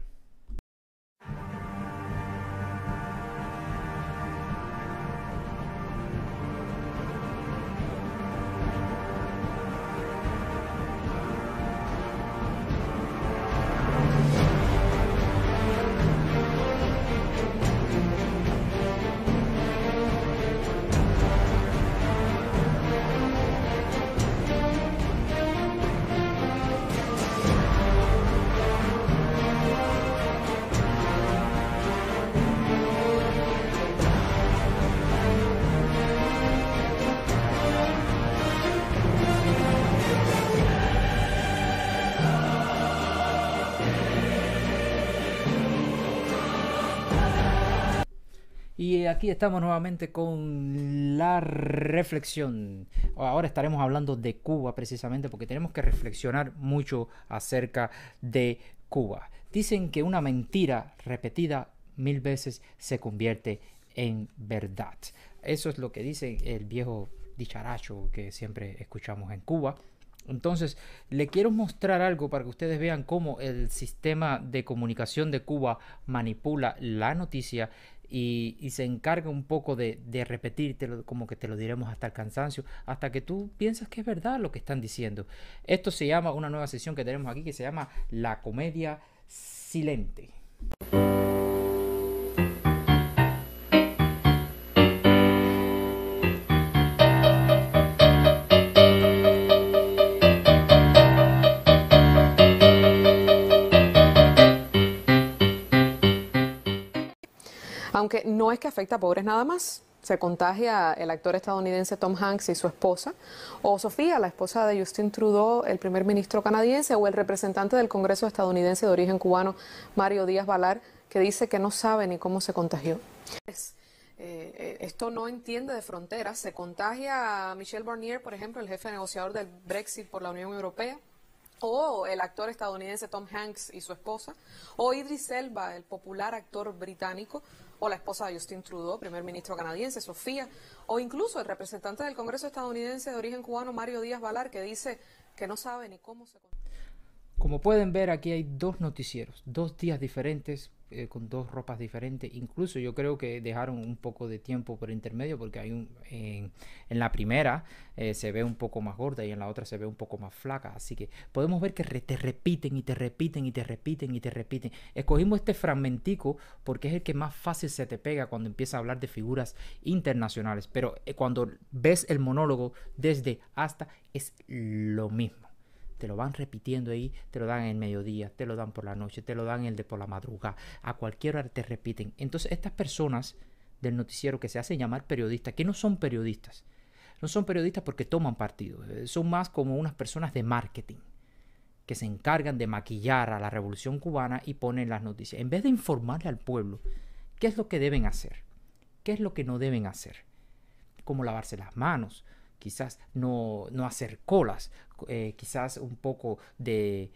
Y aquí estamos nuevamente con la reflexión. Ahora estaremos hablando de Cuba precisamente porque tenemos que reflexionar mucho acerca de Cuba. Dicen que una mentira repetida 1000 veces se convierte en verdad. Eso es lo que dice el viejo dicharacho que siempre escuchamos en Cuba. Entonces, le quiero mostrar algo para que ustedes vean cómo el sistema de comunicación de Cuba manipula la noticia y se encarga un poco de repetírtelo, como que te lo diremos hasta el cansancio, hasta que tú piensas que es verdad lo que están diciendo. Esto se llama, una nueva sección que tenemos aquí, que se llama La Comedia Silente. Aunque no es que afecta a pobres nada más. Se contagia el actor estadounidense Tom Hanks y su esposa, o Sofía, la esposa de Justin Trudeau, el primer ministro canadiense, o el representante del Congreso estadounidense de origen cubano, Mario Díaz Balar, que dice que no sabe ni cómo se contagió. Esto no entiende de fronteras. Se contagia a Michel Barnier, por ejemplo, el jefe negociador del Brexit por la Unión Europea, o el actor estadounidense Tom Hanks y su esposa, o Idris Elba, el popular actor británico, o la esposa de Justin Trudeau, primer ministro canadiense, Sofía, o incluso el representante del Congreso estadounidense de origen cubano, Mario Díaz Balar, que dice que no sabe ni cómo se... Como pueden ver, aquí hay dos noticieros, 2 días diferentes, con 2 ropas diferentes. Incluso yo creo que dejaron un poco de tiempo por intermedio, porque hay en la primera se ve un poco más gorda y en la otra se ve un poco más flaca. Así que podemos ver que te repiten y te repiten y te repiten y te repiten. Escogimos este fragmentico porque es el que más fácil se te pega cuando empiezas a hablar de figuras internacionales. Pero cuando ves el monólogo desde hasta, es lo mismo. Te lo van repitiendo ahí, te lo dan en el mediodía, te lo dan por la noche, te lo dan el de por la madrugada, a cualquier hora te repiten. Entonces estas personas del noticiero que se hacen llamar periodistas, que no son periodistas porque toman partido, son más como unas personas de marketing que se encargan de maquillar a la revolución cubana y ponen las noticias. En vez de informarle al pueblo qué es lo que deben hacer, qué es lo que no deben hacer, cómo lavarse las manos, quizás no hacer colas, quizás un poco de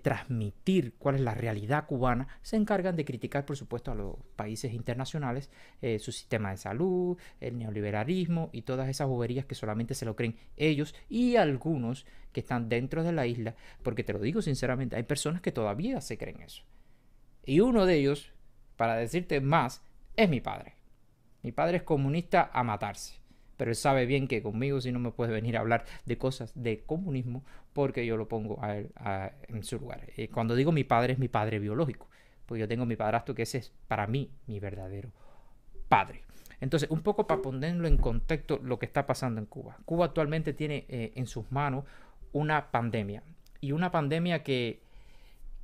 transmitir cuál es la realidad cubana, se encargan de criticar, por supuesto, a los países internacionales, su sistema de salud, el neoliberalismo y todas esas boberías que solamente se lo creen ellos y algunos que están dentro de la isla, porque te lo digo sinceramente, hay personas que todavía se creen eso. Y uno de ellos, para decirte más, es mi padre. Mi padre es comunista a matarse. Pero él sabe bien que conmigo sí no me puede venir a hablar de cosas de comunismo porque yo lo pongo a él en su lugar. Cuando digo mi padre, es mi padre biológico. Porque yo tengo mi padrastro que ese es para mí mi verdadero padre. Entonces, un poco para ponerlo en contexto lo que está pasando en Cuba. Cuba actualmente tiene en sus manos una pandemia. Y una pandemia que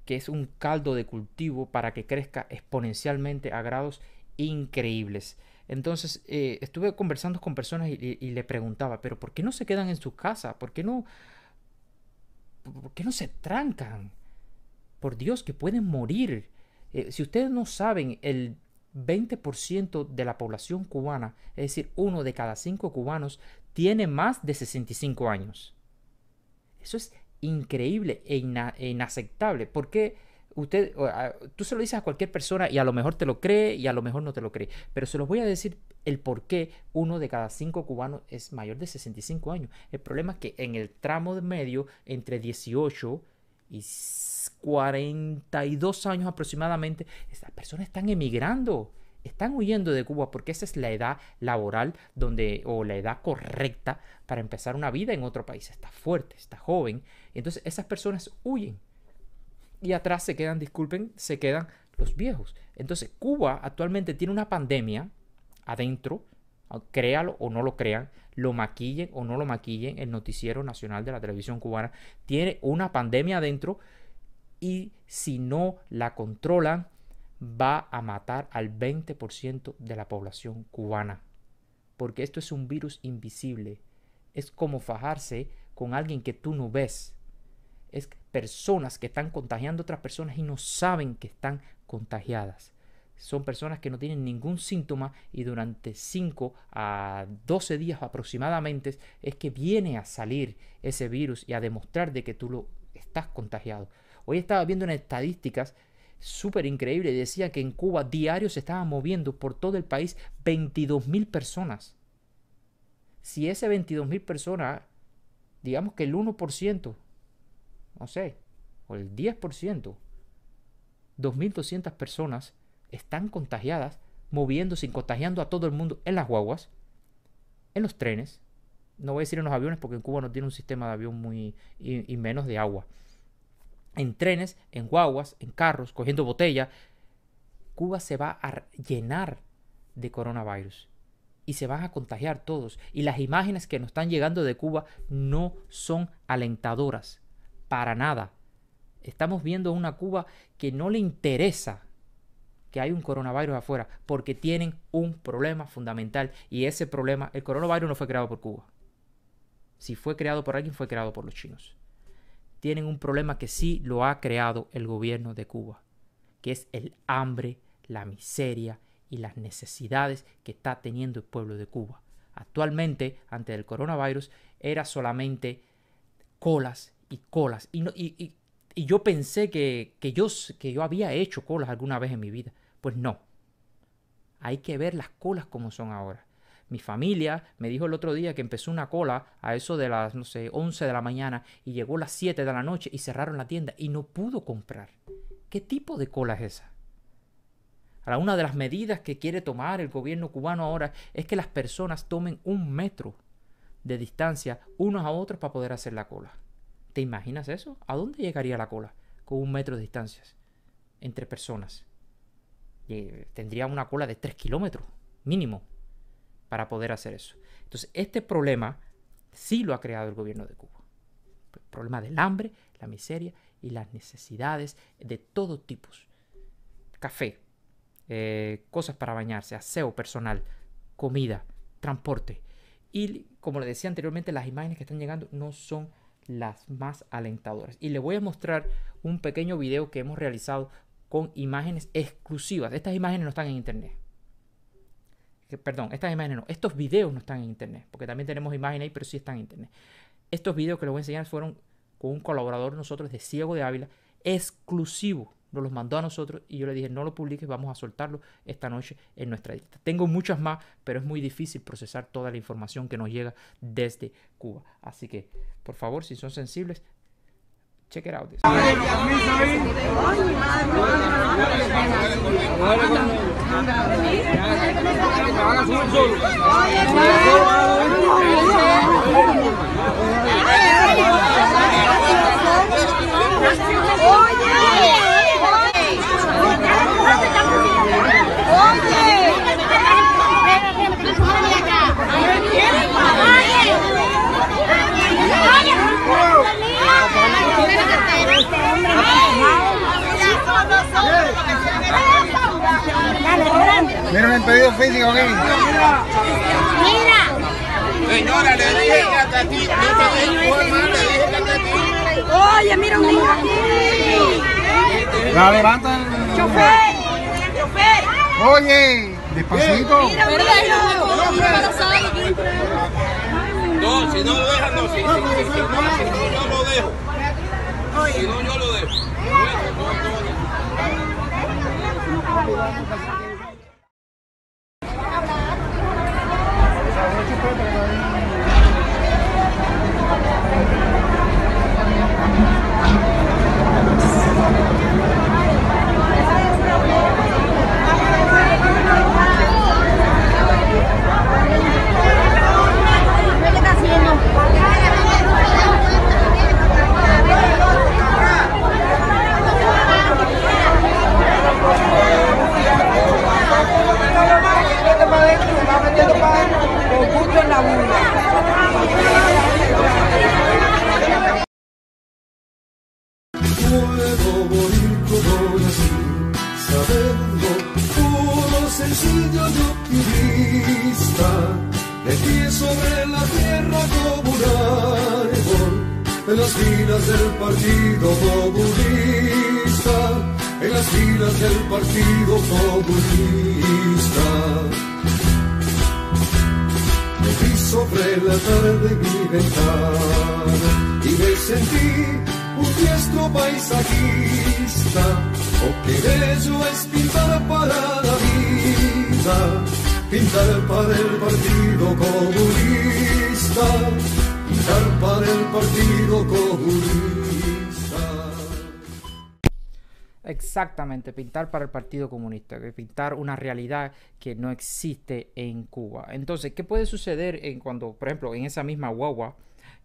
es un caldo de cultivo para que crezca exponencialmente a grados increíbles. Entonces estuve conversando con personas y le preguntaba, pero ¿por qué no se quedan en su casa? ¿Por qué no se trancan? Por Dios, que pueden morir. Si ustedes no saben, el 20% de la población cubana, es decir, 1 de cada 5 cubanos, tiene más de 65 años. Eso es increíble e inaceptable. ¿Por qué? Tú se lo dices a cualquier persona y a lo mejor te lo cree y a lo mejor no te lo cree, pero se los voy a decir el por qué 1 de cada 5 cubanos es mayor de 65 años. El problema es que en el tramo de medio, entre 18 y 42 años aproximadamente, estas personas están emigrando, están huyendo de Cuba porque esa es la edad laboral o la edad correcta para empezar una vida en otro país. Está fuerte, está joven, entonces esas personas huyen. Y atrás se quedan los viejos. Entonces, Cuba actualmente tiene una pandemia adentro, créalo o no lo crean, lo maquillen o no lo maquillen, el noticiero nacional de la televisión cubana tiene una pandemia adentro y si no la controlan, va a matar al 20% de la población cubana. Porque esto es un virus invisible. Es como fajarse con alguien que tú no ves. Es personas que están contagiando a otras personas y no saben que están contagiadas. Son personas que no tienen ningún síntoma y durante 5 a 12 días aproximadamente es que viene a salir ese virus y a demostrar de que tú lo estás contagiado. Hoy estaba viendo unas estadísticas súper increíbles y decía que en Cuba diario se estaban moviendo por todo el país 22.000 personas. Si ese 22.000 personas, digamos que el 1%, no sé, o el 10%, 2.200 personas están contagiadas, moviéndose y contagiando a todo el mundo en las guaguas, en los trenes, no voy a decir en los aviones porque en Cuba no tiene un sistema de avión y menos de agua, en trenes, en guaguas, en carros, cogiendo botella. Cuba se va a llenar de coronavirus y se van a contagiar todos. Y las imágenes que nos están llegando de Cuba no son alentadoras. Para nada. Estamos viendo una Cuba que no le interesa que hay un coronavirus afuera porque tienen un problema fundamental y ese problema, el coronavirus no fue creado por Cuba. Si fue creado por alguien, fue creado por los chinos. Tienen un problema que sí lo ha creado el gobierno de Cuba, que es el hambre, la miseria y las necesidades que está teniendo el pueblo de Cuba. Actualmente, antes del coronavirus, era solamente colas y colas. Y yo pensé que yo había hecho colas alguna vez en mi vida. Pues no. Hay que ver las colas como son ahora. Mi familia me dijo el otro día que empezó una cola a eso de las, 11 de la mañana y llegó a las 7 de la noche y cerraron la tienda y no pudo comprar. ¿Qué tipo de cola es esa? Ahora, una de las medidas que quiere tomar el gobierno cubano ahora es que las personas tomen 1 metro de distancia unos a otros para poder hacer la cola. ¿Te imaginas eso? ¿A dónde llegaría la cola con 1 metro de distancias entre personas? Tendría una cola de 3 kilómetros mínimo para poder hacer eso. Entonces, este problema sí lo ha creado el gobierno de Cuba. El problema del hambre, la miseria y las necesidades de todo tipo. Café, cosas para bañarse, aseo personal, comida, transporte. Y como le decía anteriormente, las imágenes que están llegando no son las más alentadoras. Y le voy a mostrar un pequeño video que hemos realizado con imágenes exclusivas. Estas imágenes no están en internet. perdón, estas imágenes no, estos videos no están en internet, porque también tenemos imágenes ahí, pero sí están en internet. Estos videos que les voy a enseñar fueron con un colaborador de nosotros de Ciego de Ávila, exclusivo. Nos los mandó a nosotros y yo le dije, no lo publiques, vamos a soltarlo esta noche en nuestra lista. Tengo muchas más, pero es muy difícil procesar toda la información que nos llega desde Cuba. Así que, por favor, si son sensibles, check it out. Miren el pedido físico aquí. Mira. Señora, le dije a Tati, Oye, mira un niño aquí. La levanta el chofer. Chofer. Oye, despacito. No, si no lo dejan, no. Si no, yo lo dejo. Si no, yo lo dejo. Puedo morir como nací, saberlo, puro, sencillo y optimista, de pie sobre la tierra como un árbol, en las filas del Partido Comunista, en las filas del Partido Comunista. Me vi sobre la tarde mi ventana y me sentí un diestro paisajista. Oh, qué bello es pintar para la vida, pintar para el Partido Comunista, pintar para el Partido Comunista. Exactamente, pintar para el Partido Comunista, pintar una realidad que no existe en Cuba. Entonces, ¿qué puede suceder cuando, por ejemplo, en esa misma guagua?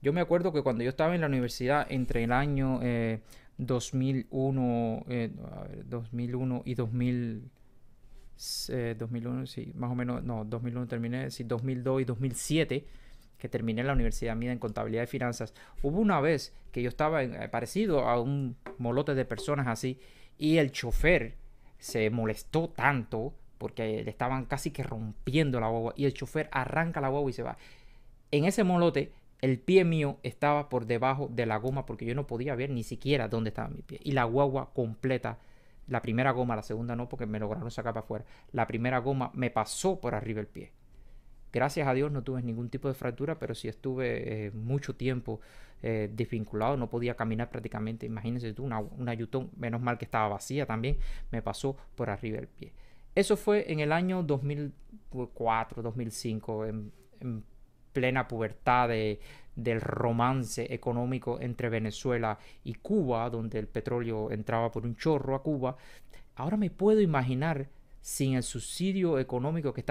Yo me acuerdo que cuando yo estaba en la universidad entre el año 2001 y 2001, sí, más o menos, no, 2001 terminé, sí, 2002 y 2007, que terminé la universidad mía en contabilidad y finanzas, hubo una vez que yo estaba parecido a un molote de personas así, y el chofer se molestó tanto porque le estaban casi que rompiendo la guagua, y el chofer arranca la guagua y se va. En ese molote, el pie mío estaba por debajo de la goma porque yo no podía ver ni siquiera dónde estaba mi pie. Y la guagua completa, la primera goma, la segunda no porque me lograron sacar para afuera. La primera goma me pasó por arriba el pie. Gracias a Dios no tuve ningún tipo de fractura, pero sí estuve mucho tiempo desvinculado. No podía caminar prácticamente. Imagínense tú, una yutón, menos mal que estaba vacía también, me pasó por arriba el pie. Eso fue en el año 2004, 2005, en plena pubertad del romance económico entre Venezuela y Cuba, donde el petróleo entraba por un chorro a Cuba. Ahora me puedo imaginar sin el subsidio económico que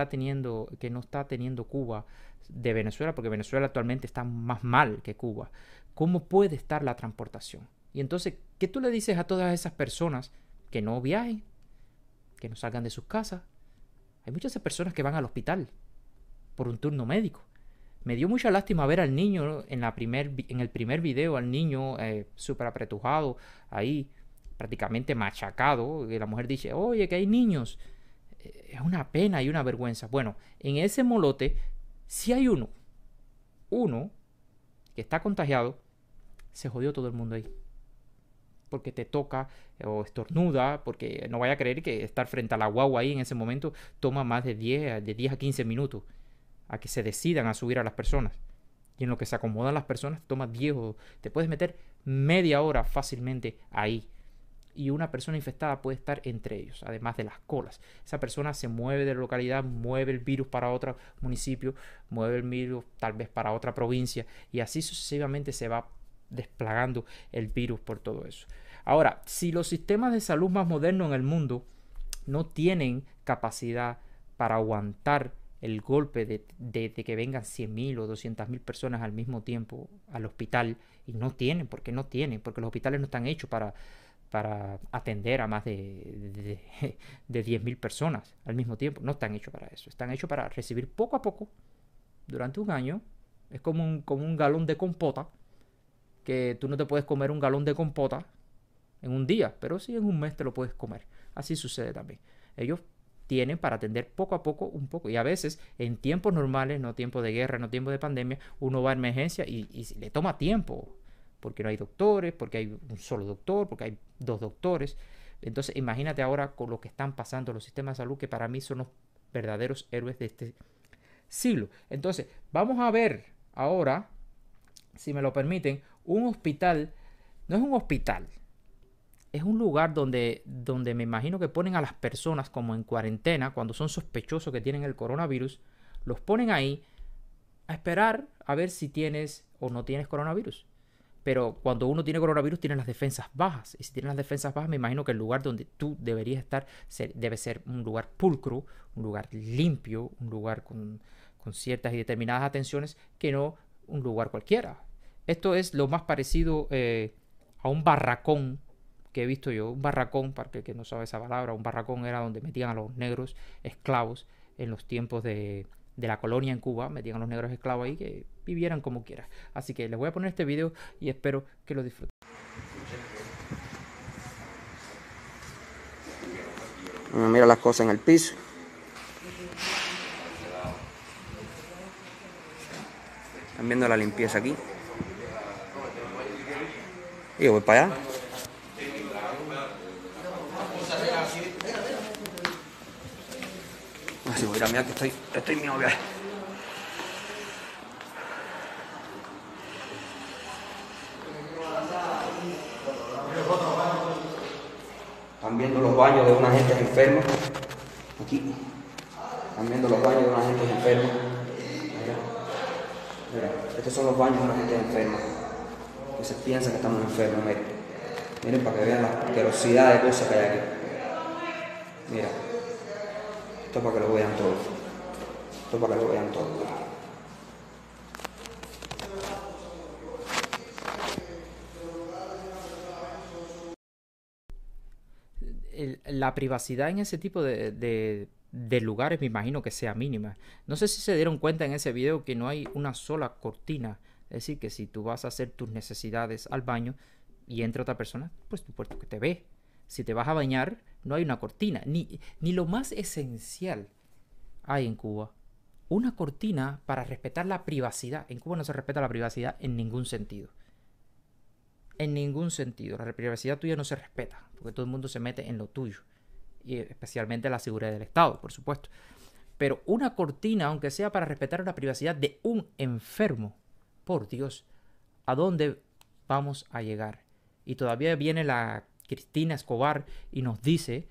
no está teniendo Cuba de Venezuela, porque Venezuela actualmente está más mal que Cuba. ¿Cómo puede estar la transportación? Y entonces, ¿qué tú le dices a todas esas personas que no viajen, que no salgan de sus casas? Hay muchas personas que van al hospital por un turno médico. Me dio mucha lástima ver al niño, ¿no? en el primer video, al niño súper apretujado, ahí prácticamente machacado. Y la mujer dice, oye, que hay niños. Es una pena y una vergüenza. Bueno, en ese molote, si hay uno que está contagiado, se jodió todo el mundo ahí. porque te toca o estornuda, porque no vaya a creer que estar frente a la guagua ahí en ese momento toma más de 10 a 15 minutos a que se decidan a subir a las personas. Y en lo que se acomodan las personas toma 10 o te puedes meter media hora fácilmente ahí. Y una persona infectada puede estar entre ellos, además de las colas. Esa persona se mueve de la localidad, mueve el virus para otro municipio, mueve el virus tal vez para otra provincia, y así sucesivamente se va desplegando el virus por todo eso. Ahora, si los sistemas de salud más modernos en el mundo no tienen capacidad para aguantar el golpe de que vengan 100.000 o 200.000 personas al mismo tiempo al hospital, y no tienen, porque los hospitales no están hechos para atender a más de 10.000 personas al mismo tiempo. No están hechos para eso. Están hechos para recibir poco a poco durante un año. Es como un galón de compota, que tú no te puedes comer un galón de compota en un día, pero sí en un mes te lo puedes comer. Así sucede también. Ellos tienen para atender poco a poco un poco. Y a veces en tiempos normales, no tiempo de guerra, no tiempo de pandemia, uno va a emergencia y le toma tiempo. Porque no hay doctores, porque hay un solo doctor, porque hay 2 doctores. Entonces imagínate ahora con lo que están pasando los sistemas de salud, que para mí son los verdaderos héroes de este siglo. Entonces vamos a ver ahora, si me lo permiten, un hospital. No es un hospital, es un lugar donde me imagino que ponen a las personas como en cuarentena cuando son sospechosos que tienen el coronavirus. Los ponen ahí a esperar a ver si tienes o no tienes coronavirus. Pero cuando uno tiene coronavirus, tiene las defensas bajas. Y si tienes las defensas bajas, me imagino que el lugar donde tú deberías estar debe ser un lugar pulcro, un lugar limpio, un lugar con ciertas y determinadas atenciones, que no un lugar cualquiera. Esto es lo más parecido a un barracón que he visto yo. Un barracón, para el que no sabe esa palabra, un barracón era donde metían a los negros esclavos en los tiempos de la colonia en Cuba. Metían a los negros esclavos ahí que vivieran como quieran. Así que les voy a poner este video y espero que lo disfruten. Mira las cosas en el piso. Están viendo la limpieza aquí. Y yo voy para allá. Así voy a mirar que estoy mi novia. Están viendo los baños de una gente enferma. Aquí. Están viendo los baños de una gente enferma. Mira, estos son los baños de una gente enferma. Que se piensa que estamos enfermos. Miren para que vean la asquerosidad de cosas que hay aquí. Mira. Esto es para que lo vean todos. Esto es para que lo vean todos. La privacidad en ese tipo de lugares me imagino que sea mínima. No sé si se dieron cuenta en ese video que no hay una sola cortina. Es decir, que si tú vas a hacer tus necesidades al baño y entra otra persona, pues tú puesto que te ve. Si te vas a bañar, no hay una cortina. Ni lo más esencial hay en Cuba. Una cortina para respetar la privacidad. En Cuba no se respeta la privacidad en ningún sentido. En ningún sentido. La privacidad tuya no se respeta, porque todo el mundo se mete en lo tuyo. Y especialmente la seguridad del Estado, por supuesto. Pero una cortina, aunque sea para respetar la privacidad de un enfermo, por Dios, ¿a dónde vamos a llegar? Y todavía viene la Cristina Escobar y nos dice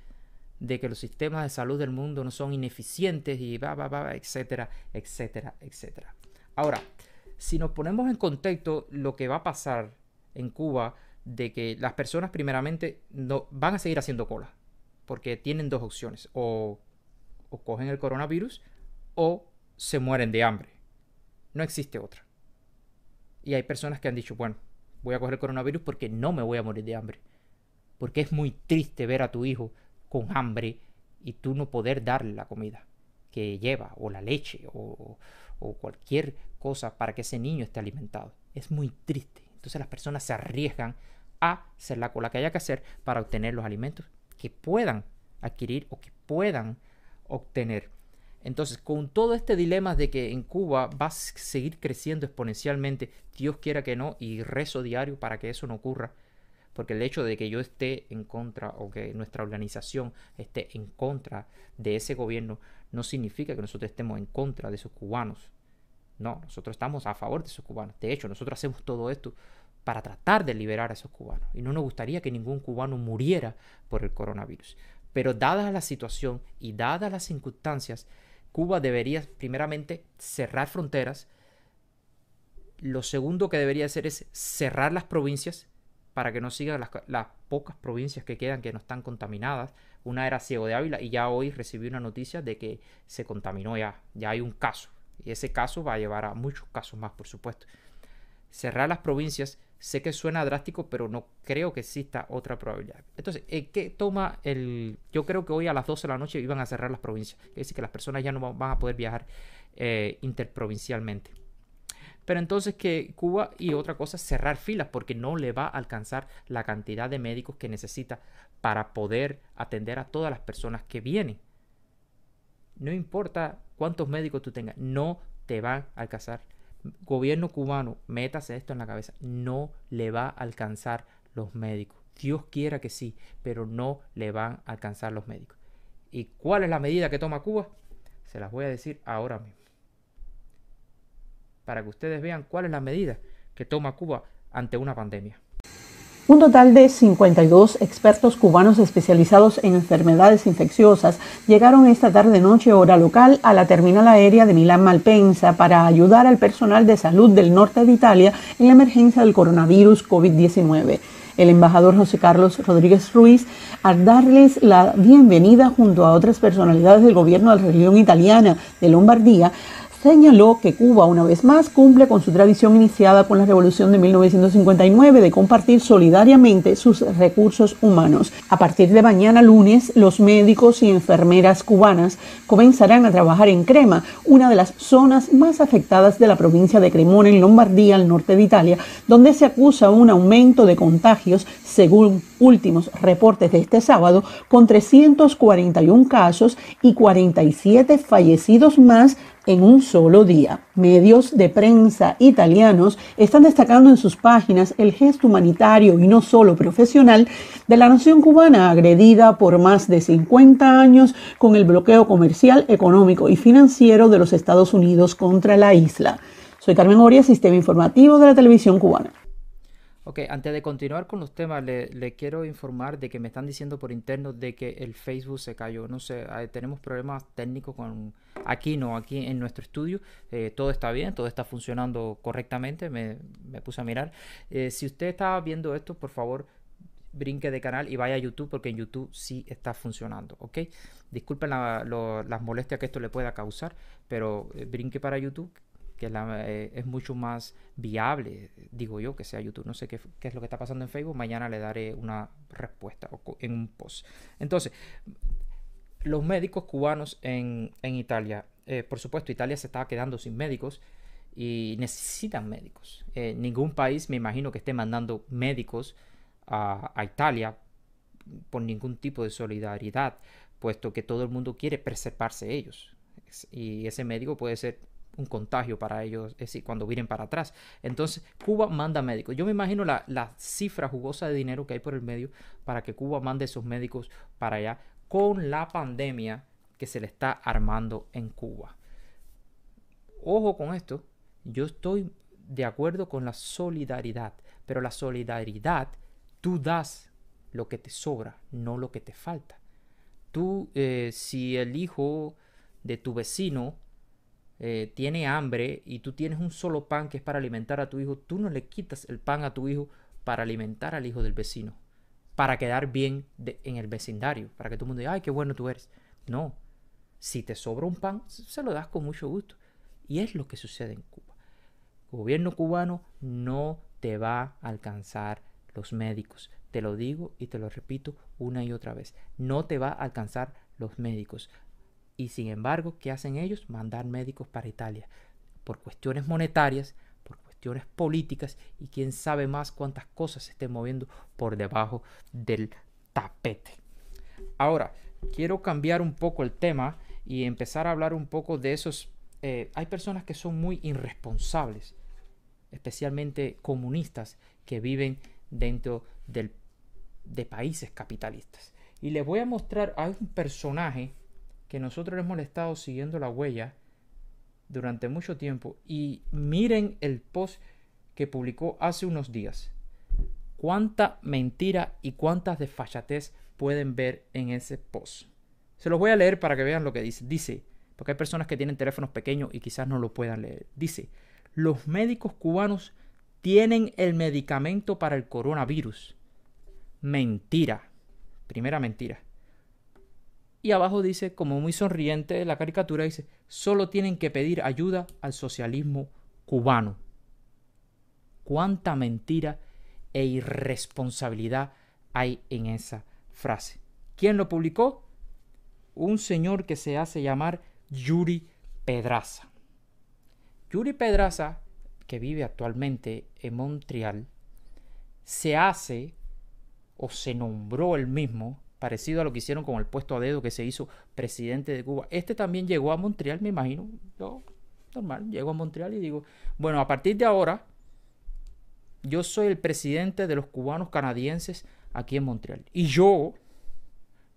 de que los sistemas de salud del mundo no son ineficientes y etcétera, etcétera, etcétera. Ahora, si nos ponemos en contexto lo que va a pasar en Cuba, de que las personas primeramente no van a seguir haciendo cola, porque tienen 2 opciones: o cogen el coronavirus o se mueren de hambre. No existe otra. Y hay personas que han dicho, bueno, voy a coger el coronavirus porque no me voy a morir de hambre. Porque es muy triste ver a tu hijo con hambre y tú no poder darle la comida que lleva, o la leche, o cualquier cosa para que ese niño esté alimentado. Es muy triste. Entonces las personas se arriesgan a hacer la cola que haya que hacer para obtener los alimentos que puedan adquirir o que puedan obtener. Entonces, con todo este dilema de que en Cuba va a seguir creciendo exponencialmente, Dios quiera que no, y rezo diario para que eso no ocurra, porque el hecho de que yo esté en contra o que nuestra organización esté en contra de ese gobierno no significa que nosotros estemos en contra de esos cubanos. No, nosotros estamos a favor de esos cubanos. De hecho, nosotros hacemos todo esto para tratar de liberar a esos cubanos. Y no nos gustaría que ningún cubano muriera por el coronavirus. Pero dada la situación y dadas las circunstancias, Cuba debería primeramente cerrar fronteras. Lo segundo que debería hacer es cerrar las provincias para que no sigan las pocas provincias que quedan que no están contaminadas. Una era Ciego de Ávila y ya hoy recibí una noticia de que se contaminó ya hay un caso. Y ese caso va a llevar a muchos casos más, por supuesto. Cerrar las provincias, sé que suena drástico, pero no creo que exista otra probabilidad. Entonces, ¿qué toma el...? Yo creo que hoy a las 12 de la noche iban a cerrar las provincias. Es decir, que las personas ya no van a poder viajar interprovincialmente. Pero entonces que Cuba, y otra cosa, cerrar filas, porque no le va a alcanzar la cantidad de médicos que necesita para poder atender a todas las personas que vienen. No importa cuántos médicos tú tengas, no te van a alcanzar. Gobierno cubano, métase esto en la cabeza, no le va a alcanzar los médicos. Dios quiera que sí, pero no le van a alcanzar los médicos. ¿Y cuál es la medida que toma Cuba? Se las voy a decir ahora mismo, para que ustedes vean cuál es la medida que toma Cuba ante una pandemia. Un total de 52 expertos cubanos especializados en enfermedades infecciosas llegaron esta tarde-noche hora local a la terminal aérea de Milán Malpensa para ayudar al personal de salud del norte de Italia en la emergencia del coronavirus COVID-19. El embajador José Carlos Rodríguez Ruiz, al darles la bienvenida junto a otras personalidades del gobierno de la región italiana de Lombardía, señaló que Cuba una vez más cumple con su tradición iniciada con la Revolución de 1959 de compartir solidariamente sus recursos humanos. A partir de mañana lunes, los médicos y enfermeras cubanas comenzarán a trabajar en Crema, una de las zonas más afectadas de la provincia de Cremona en Lombardía, al norte de Italia, donde se acusa un aumento de contagios según últimos reportes de este sábado, con 341 casos y 47 fallecidos más en un solo día. Medios de prensa italianos están destacando en sus páginas el gesto humanitario y no solo profesional de la nación cubana agredida por más de 50 años con el bloqueo comercial, económico y financiero de los Estados Unidos contra la isla. Soy Carmen Oria, Sistema Informativo de la Televisión Cubana. Ok, antes de continuar con los temas, le quiero informar de que me están diciendo por interno de que el Facebook se cayó. No sé, tenemos problemas técnicos con... Aquí en nuestro estudio. Todo está bien, todo está funcionando correctamente. Me puse a mirar. Si usted está viendo esto, por favor, brinque de canal y vaya a YouTube, porque en YouTube sí está funcionando, ¿ok? Disculpen las molestias que esto le pueda causar, pero brinque para YouTube, que es mucho más viable, digo yo, que sea YouTube. No sé qué es lo que está pasando en Facebook. Mañana le daré una respuesta en un post. Entonces, los médicos cubanos en Italia, por supuesto, Italia se está quedando sin médicos y necesitan médicos. Ningún país, me imagino, que esté mandando médicos a Italia por ningún tipo de solidaridad, puesto que todo el mundo quiere preservarse ellos. Y ese médico puede ser un contagio para ellos, es decir, cuando vienen para atrás. Entonces, Cuba manda médicos. Yo me imagino la cifra jugosa de dinero que hay por el medio para que Cuba mande esos médicos para allá con la pandemia que se le está armando en Cuba. Ojo con esto, yo estoy de acuerdo con la solidaridad, pero la solidaridad, tú das lo que te sobra, no lo que te falta. Tú, si el hijo de tu vecino tiene hambre y tú tienes un solo pan que es para alimentar a tu hijo, tú no le quitas el pan a tu hijo para alimentar al hijo del vecino, para quedar bien en el vecindario, para que todo el mundo diga, ay, qué bueno tú eres. No, si te sobra un pan, se lo das con mucho gusto. Y es lo que sucede en Cuba. El gobierno cubano no te va a alcanzar los médicos. Te lo digo y te lo repito una y otra vez. No te va a alcanzar los médicos. Y sin embargo, ¿qué hacen ellos? Mandar médicos para Italia. Por cuestiones monetarias, por cuestiones políticas y quién sabe más cuántas cosas se estén moviendo por debajo del tapete. Ahora, quiero cambiar un poco el tema y empezar a hablar un poco de esos... hay personas que son muy irresponsables, especialmente comunistas, que viven dentro del de países capitalistas. Y les voy a mostrar a un personaje que nosotros hemos estado siguiendo la huella durante mucho tiempo. Y miren el post que publicó hace unos días. Cuánta mentira y cuántas desfachatez pueden ver en ese post. Se los voy a leer para que vean lo que dice. Dice, porque hay personas que tienen teléfonos pequeños y quizás no lo puedan leer. Dice, los médicos cubanos tienen el medicamento para el coronavirus. Mentira. Primera mentira. Y abajo dice, como muy sonriente, la caricatura dice, solo tienen que pedir ayuda al socialismo cubano. Cuánta mentira e irresponsabilidad hay en esa frase. ¿Quién lo publicó? Un señor que se hace llamar Yuri Pedraza. Yuri Pedraza, que vive actualmente en Montreal, se hace o se nombró él mismo, parecido a lo que hicieron con el puesto a dedo que se hizo presidente de Cuba. Este también llegó a Montreal, me imagino. Yo, normal, llego a Montreal y digo, bueno, a partir de ahora, yo soy el presidente de los cubanos canadienses aquí en Montreal. Y yo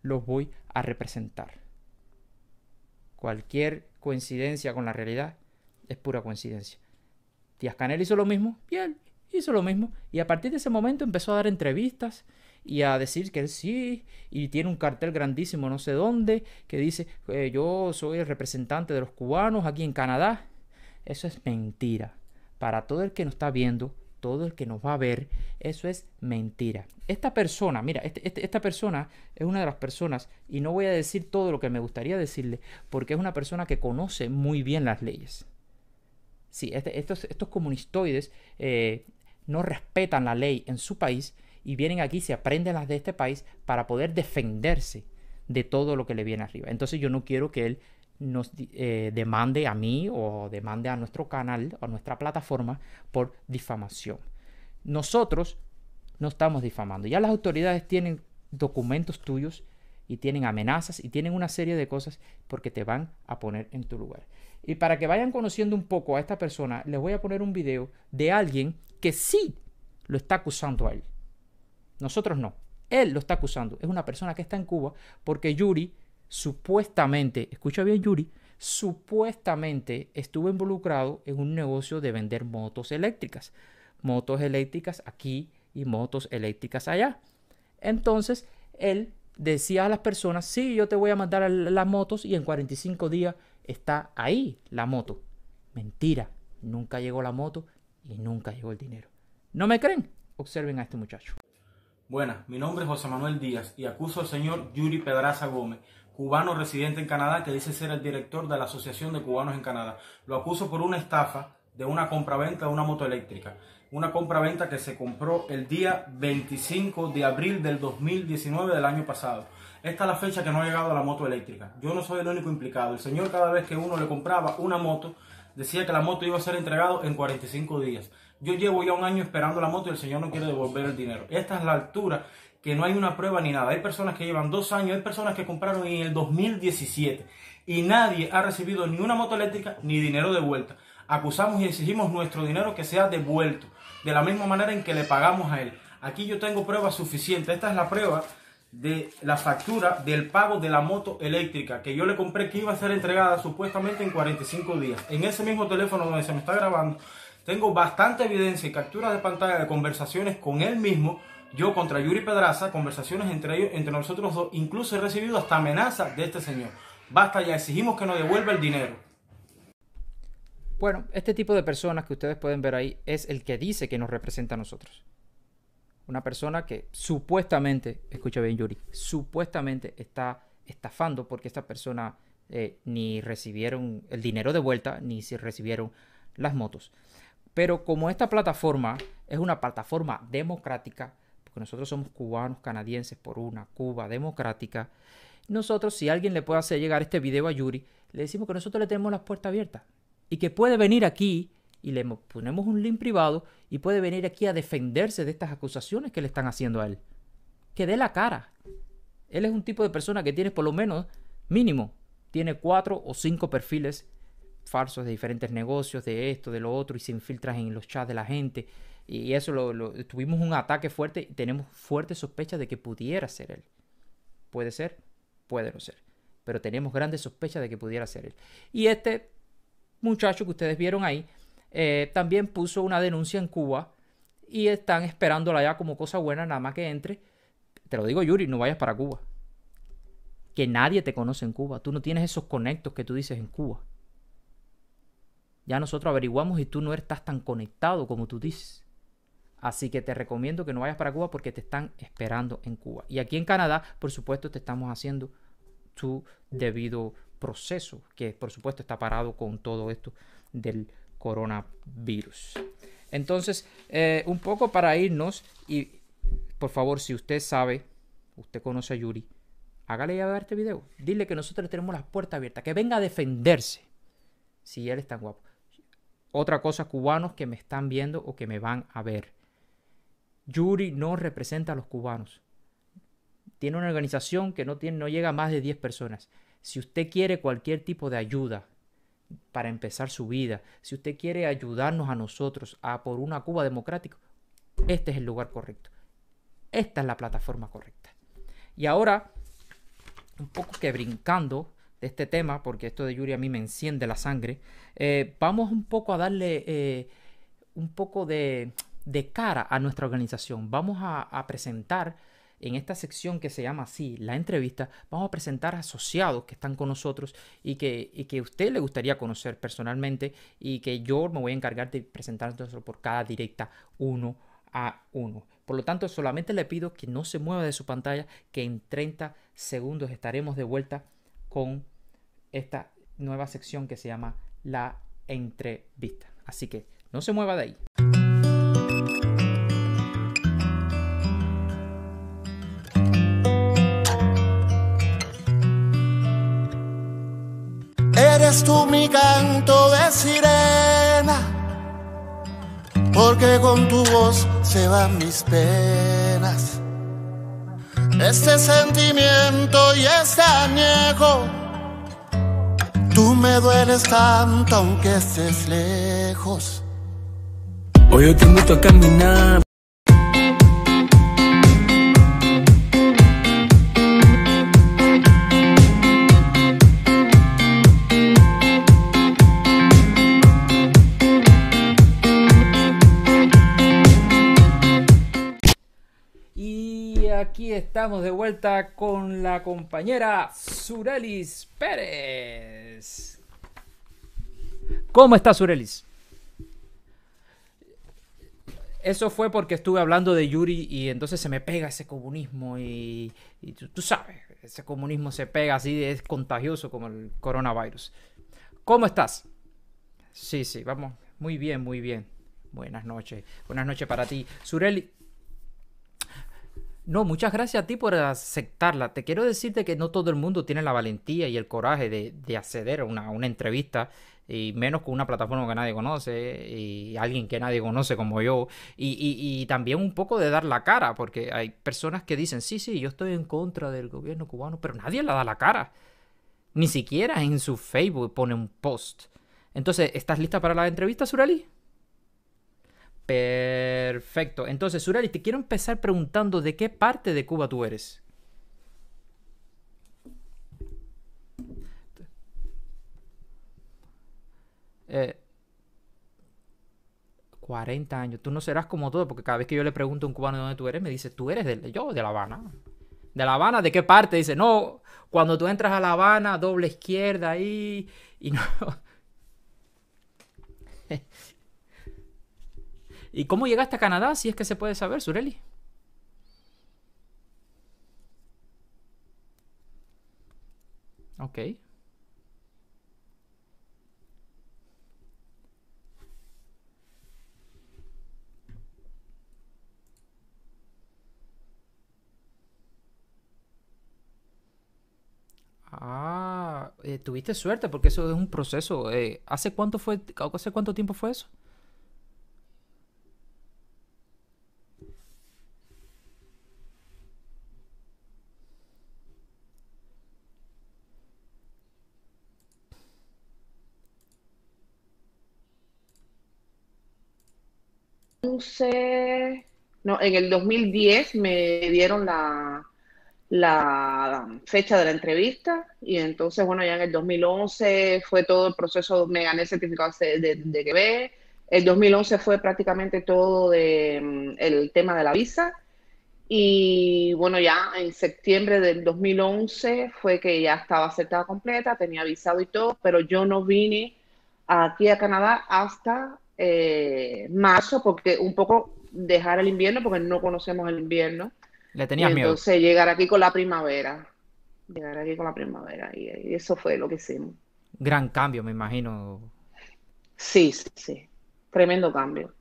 los voy a representar. Cualquier coincidencia con la realidad es pura coincidencia. Díaz-Canel hizo lo mismo y él hizo lo mismo. Y a partir de ese momento empezó a dar entrevistas y a decir que él sí, y tiene un cartel grandísimo no sé dónde, que dice, yo soy el representante de los cubanos aquí en Canadá. Eso es mentira. Para todo el que nos está viendo, todo el que nos va a ver, eso es mentira. Esta persona, mira, esta persona es una de las personas, y no voy a decir todo lo que me gustaría decirle, porque es una persona que conoce muy bien las leyes. Sí, estos comunistoides no respetan la ley en su país y vienen aquí, se aprenden las de este país para poder defenderse de todo lo que le viene arriba. Entonces yo no quiero que él nos demande a mí o demande a nuestro canal o a nuestra plataforma por difamación. Nosotros no estamos difamando. Ya las autoridades tienen documentos tuyos y tienen amenazas y tienen una serie de cosas porque te van a poner en tu lugar. Y para que vayan conociendo un poco a esta persona, les voy a poner un video de alguien que sí lo está acusando a él. Nosotros no. Él lo está acusando. Es una persona que está en Cuba porque Yuri supuestamente, escucha bien Yuri, supuestamente estuvo involucrado en un negocio de vender motos eléctricas. Motos eléctricas aquí y motos eléctricas allá. Entonces, él decía a las personas, sí, yo te voy a mandar las motos y en 45 días está ahí la moto. Mentira, nunca llegó la moto y nunca llegó el dinero. ¿No me creen? Observen a este muchacho. Buenas, mi nombre es José Manuel Díaz y acuso al señor Yuri Pedraza Gómez, cubano residente en Canadá que dice ser el director de la Asociación de Cubanos en Canadá. Lo acuso por una estafa de una compraventa de una moto eléctrica. Una compraventa que se compró el día 25 de abril del 2019 del año pasado. Esta es la fecha que no ha llegado a la moto eléctrica. Yo no soy el único implicado. El señor cada vez que uno le compraba una moto, decía que la moto iba a ser entregada en 45 días. Yo llevo ya un año esperando la moto y el señor no quiere devolver el dinero. Esta es la altura que no hay una prueba ni nada. Hay personas que llevan 2 años, hay personas que compraron en el 2017 y nadie ha recibido ni una moto eléctrica ni dinero de vuelta. Acusamos y exigimos nuestro dinero que sea devuelto, de la misma manera en que le pagamos a él. Aquí yo tengo pruebas suficientes. Esta es la prueba de la factura del pago de la moto eléctrica que yo le compré, que iba a ser entregada supuestamente en 45 días. En ese mismo teléfono donde se me está grabando, tengo bastante evidencia y capturas de pantalla de conversaciones con él mismo, yo contra Yuri Pedraza, conversaciones entre nosotros dos. Incluso he recibido hasta amenazas de este señor. Basta ya, exigimos que nos devuelva el dinero. Bueno, este tipo de personas que ustedes pueden ver ahí es el que dice que nos representa a nosotros. Una persona que supuestamente, escucha bien Yuri, supuestamente está estafando porque esta persona ni recibieron el dinero de vuelta, ni si recibieron las motos. Pero como esta plataforma es una plataforma democrática, porque nosotros somos cubanos canadienses por una Cuba democrática, nosotros, si alguien le puede hacer llegar este video a Yuri, le decimos que nosotros le tenemos las puertas abiertas y que puede venir aquí y le ponemos un link privado y puede venir aquí a defenderse de estas acusaciones que le están haciendo a él. Que dé la cara. Él es un tipo de persona que tiene por lo menos, mínimo, tiene 4 o 5 perfiles falsos de diferentes negocios, de esto, de lo otro, y se infiltran en los chats de la gente. Y eso tuvimos un ataque fuerte y tenemos fuertes sospechas de que pudiera ser él. Puede ser, puede no ser. Pero tenemos grandes sospechas de que pudiera ser él. Y este muchacho que ustedes vieron ahí también puso una denuncia en Cuba y están esperándola ya como cosa buena, nada más que entre. Te lo digo, Yuri, no vayas para Cuba. Que nadie te conoce en Cuba. Tú no tienes esos conectos que tú dices en Cuba. Ya nosotros averiguamos y tú no estás tan conectado como tú dices. Así que te recomiendo que no vayas para Cuba porque te están esperando en Cuba. Y aquí en Canadá, por supuesto, te estamos haciendo tu debido proceso, que por supuesto está parado con todo esto del coronavirus. Entonces, un poco para irnos, y por favor, si usted sabe, usted conoce a Yuri, hágale ya ver este video. Dile que nosotros tenemos las puertas abiertas, que venga a defenderse si él es tan guapo. Otra cosa, cubanos que me están viendo o que me van a ver. Yuri no representa a los cubanos. Tiene una organización que no llega a más de 10 personas. Si usted quiere cualquier tipo de ayuda para empezar su vida, si usted quiere ayudarnos a nosotros a por una Cuba democrática, este es el lugar correcto. Esta es la plataforma correcta. Y ahora, un poco que brincando de este tema, porque esto de Yuri a mí me enciende la sangre, vamos un poco a darle un poco de cara a nuestra organización. Vamos a presentar en esta sección que se llama así, la entrevista, vamos a presentar asociados que están con nosotros y que a usted le gustaría conocer personalmente y que yo me voy a encargar de presentarlos por cada directa uno a uno. Por lo tanto, solamente le pido que no se mueva de su pantalla, que en 30 segundos estaremos de vuelta con esta nueva sección que se llama la entrevista. Así que no se mueva de ahí. Eres tú mi canto de sirena, porque con tu voz se van mis penas. Este sentimiento y este añejo, tú me dueles tanto aunque estés lejos. Hoy yo te invito a caminar. Aquí estamos de vuelta con la compañera Surelis Pérez. ¿Cómo está, Surelis? Eso fue porque estuve hablando de Yuri y entonces se me pega ese comunismo y tú sabes, ese comunismo se pega así, es contagioso como el coronavirus. ¿Cómo estás? Sí, vamos, muy bien, muy bien. Buenas noches para ti, Surelis. No, muchas gracias a ti por aceptarla. Te quiero decirte que no todo el mundo tiene la valentía y el coraje de acceder a una entrevista, y menos con una plataforma que nadie conoce y alguien que nadie conoce como yo, y también un poco de dar la cara, porque hay personas que dicen, sí, yo estoy en contra del gobierno cubano, pero nadie le da la cara. Ni siquiera en su Facebook pone un post. Entonces, ¿estás lista para la entrevista, Sureli? Perfecto. Entonces, Sureli, te quiero empezar preguntando de qué parte de Cuba tú eres. 40 años. Tú no serás como todo, porque cada vez que yo le pregunto a un cubano de dónde tú eres, me dice, tú eres yo, de La Habana. ¿De La Habana? ¿De qué parte? Dice, no, cuando tú entras a La Habana, doble izquierda ahí, y no... ¿Y cómo llegaste a Canadá, si es que se puede saber, Sureli? Ok. Tuviste suerte porque eso es un proceso. ¿Hace cuánto tiempo fue eso? 2011, no, en el 2010 me dieron la fecha de la entrevista y entonces, bueno, ya en el 2011 fue todo el proceso, me gané el certificado de Quebec. El 2011 fue prácticamente todo el tema de la visa y bueno, ya en septiembre del 2011 fue que ya estaba aceptada completa, tenía visado y todo, pero yo no vine aquí a Canadá hasta marzo, porque un poco dejar el invierno, porque no conocemos el invierno. Le tenías Y miedo. entonces llegar aquí con la primavera. Llegar aquí con la primavera. Y eso fue lo que hicimos. Gran cambio, me imagino. Sí, sí, sí. Tremendo cambio.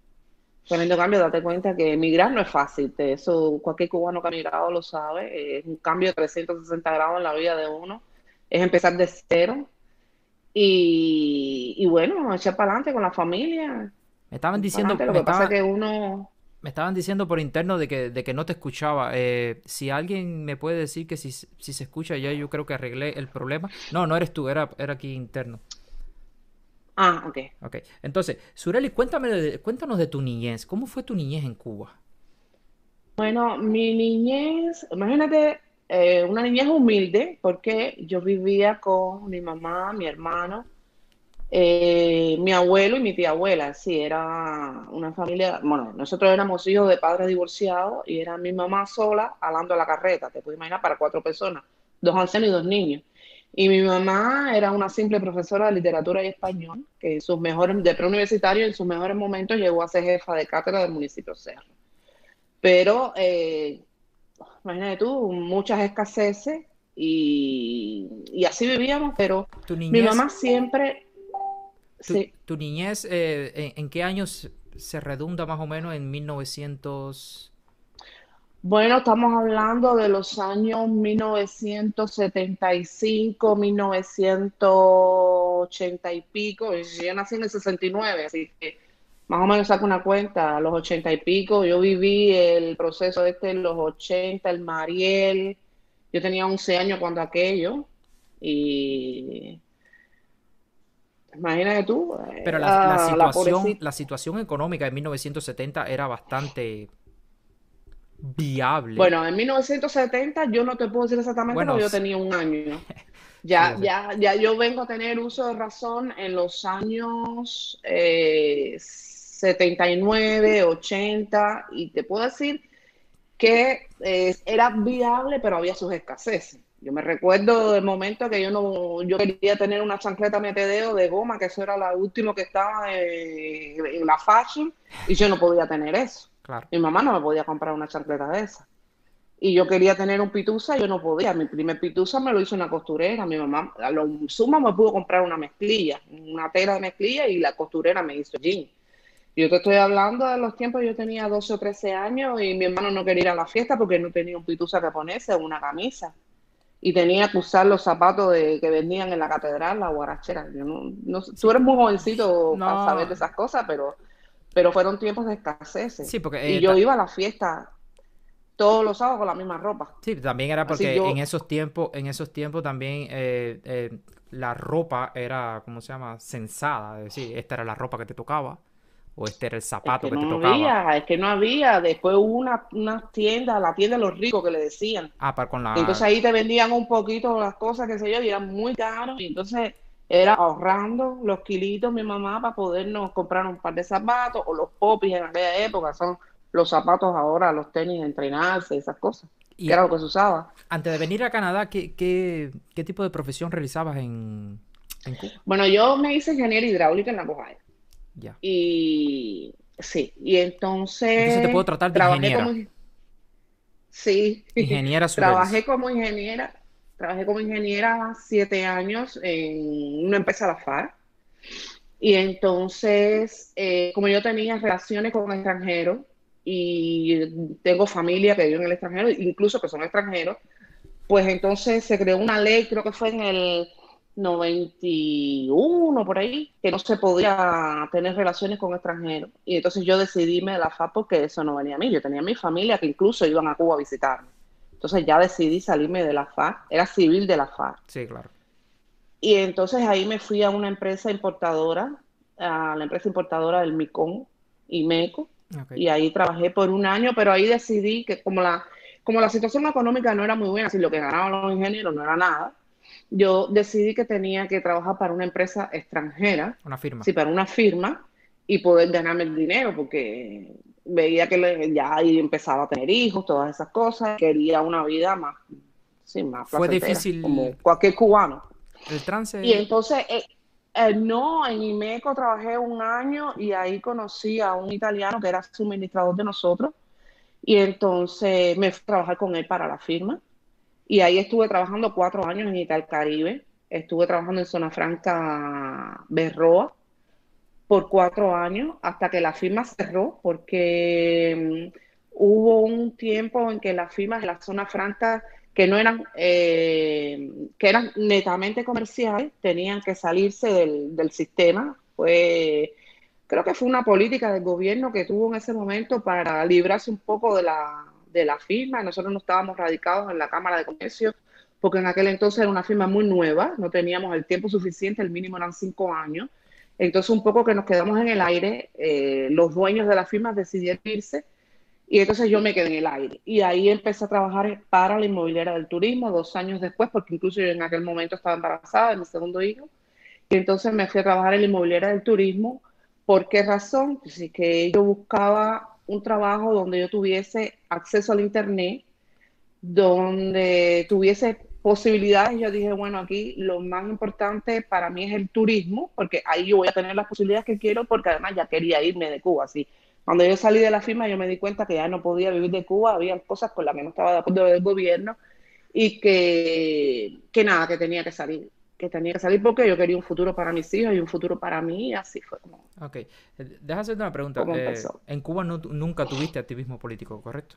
Tremendo cambio. Date cuenta que emigrar no es fácil. Eso cualquier cubano que ha migrado lo sabe. Es un cambio de 360 grados en la vida de uno. Es empezar de cero. Y bueno, echar para adelante con la familia. Me estaban diciendo, Lo que pasa es que uno... Me estaban diciendo por interno de que no te escuchaba. Si alguien me puede decir que si se escucha ya, yo creo que arreglé el problema. No eres tú, era aquí interno. Ah, ok. Ok. Entonces, Surely, cuéntanos de tu niñez. ¿Cómo fue tu niñez en Cuba? Bueno, mi niñez, imagínate, una niñez humilde, porque yo vivía con mi mamá, mi hermano, mi abuelo y mi tía abuela. Sí, era una familia, bueno, nosotros éramos hijos de padres divorciados y era mi mamá sola jalando la carreta, te puedes imaginar, para 4 personas, 2 ancianos y 2 niños. Y mi mamá era una simple profesora de literatura y español, que en sus mejores, de preuniversitario, en sus mejores momentos llegó a ser jefa de cátedra del municipio Cerro. Pero, imagínate tú, muchas escaseces y así vivíamos, pero mi mamá siempre... ¿Tu niñez en qué años se redunda más o menos en 1900? Bueno, estamos hablando de los años 1975, 1980 y pico. Yo nací en el 69, así que más o menos saco una cuenta, a los 80 y pico. Yo viví el proceso en los 80, el Mariel. Yo tenía 11 años cuando aquello. Y imagínate tú. Pero la situación económica en 1970 era bastante viable. Bueno, en 1970 yo no te puedo decir exactamente porque yo tenía 1 año. Ya yo vengo a tener uso de razón en los años 79, 80, y te puedo decir que era viable, pero había sus escaseces. Yo me recuerdo del momento que yo quería tener una chancleta metedeo de goma, que eso era lo último que estaba en la fashion, y yo no podía tener eso. Claro. Mi mamá no me podía comprar una chancleta de esa. Y yo quería tener un pitusa, yo no podía. Mi primer pitusa me lo hizo una costurera. Mi mamá, a lo sumo, me pudo comprar una mezclilla, una tela de mezclilla, y la costurera me hizo jean. Yo te estoy hablando de los tiempos, yo tenía 12 o 13 años y mi hermano no quería ir a la fiesta porque no tenía un pitusa que ponerse o una camisa. Y tenía que usar los zapatos que vendían en la catedral, la guarachera. Tú eres muy jovencito para saber de esas cosas, pero fueron tiempos de escasez. Sí, porque, y yo iba a la fiesta todos los sábados con la misma ropa. Sí, también era porque en esos tiempos también la ropa era, ¿cómo se llama? Censada. Es decir, esta era la ropa que te tocaba o este era el zapato que te tocaba. Es que no había. Después hubo una tienda, la tienda de los ricos que le decían. Entonces ahí te vendían un poquito las cosas, qué sé yo, y eran muy caros. Y entonces era ahorrando los kilitos mi mamá para podernos comprar un par de zapatos, o los popis en aquella época, son los zapatos ahora, los tenis, entrenarse, esas cosas. Que era lo que se usaba. Antes de venir a Canadá, ¿qué tipo de profesión realizabas en Cuba? Bueno, yo me hice ingeniera hidráulica en la Cojaya. Ya. Y sí, y entonces te puedo tratar de ingeniera. Sí. Ingeniera Trabajé como ingeniera 7 años en una empresa de la FARC. Y entonces, como yo tenía relaciones con extranjeros y tengo familia que vive en el extranjero, incluso que son extranjeros, pues entonces se creó una ley, creo que fue en el 91, por ahí, que no se podía tener relaciones con extranjeros. Y entonces yo decidí irme de la FARC porque eso no venía a mí. Yo tenía mi familia que incluso iban a Cuba a visitarme. Entonces ya decidí salirme de la FARC. Era civil de la FARC. Sí, claro. Y entonces ahí me fui a una empresa importadora, a la empresa importadora del Micón y Meco. Okay. Y ahí trabajé por un año, pero ahí decidí que como la situación económica no era muy buena, si lo que ganaban los ingenieros no era nada, yo decidí que tenía que trabajar para una empresa extranjera. Una firma. Sí, para una firma y poder ganarme el dinero, porque veía que ya ahí empezaba a tener hijos, todas esas cosas, quería una vida más, sí, más fue placentera, difícil como cualquier cubano. El trance. Y entonces, no, en Imeco trabajé un año y ahí conocí a un italiano que era suministrador de nosotros. Y entonces me fui a trabajar con él para la firma. Y ahí estuve trabajando 4 años en Italcaribe. Estuve trabajando en Zona Franca Berroa por 4 años hasta que la firma cerró, porque hubo un tiempo en que las firmas de la Zona Franca que no eran, que eran netamente comerciales, tenían que salirse del sistema. Creo que fue una política del gobierno que tuvo en ese momento para librarse un poco de la firma. Nosotros no estábamos radicados en la Cámara de Comercio, porque en aquel entonces era una firma muy nueva, no teníamos el tiempo suficiente, el mínimo eran 5 años. Entonces un poco que nos quedamos en el aire, los dueños de la firma decidieron irse, y entonces yo me quedé en el aire. Y ahí empecé a trabajar para la inmobiliaria del turismo 2 años después, porque incluso yo en aquel momento estaba embarazada de mi segundo hijo. Y entonces me fui a trabajar en la inmobiliaria del turismo. ¿Por qué razón? Pues sí, que yo buscaba un trabajo donde yo tuviese acceso al internet, donde tuviese posibilidades. Yo dije, bueno, aquí lo más importante para mí es el turismo, porque ahí yo voy a tener las posibilidades que quiero, porque además ya quería irme de Cuba, sí. Cuando yo salí de la firma, yo me di cuenta que ya no podía vivir de Cuba, había cosas con las que no estaba de acuerdo del gobierno y que nada, que tenía que salir porque yo quería un futuro para mis hijos y un futuro para mí, y así fue como... Ok, déjame hacerte una pregunta. En Cuba nunca tuviste activismo político, ¿correcto?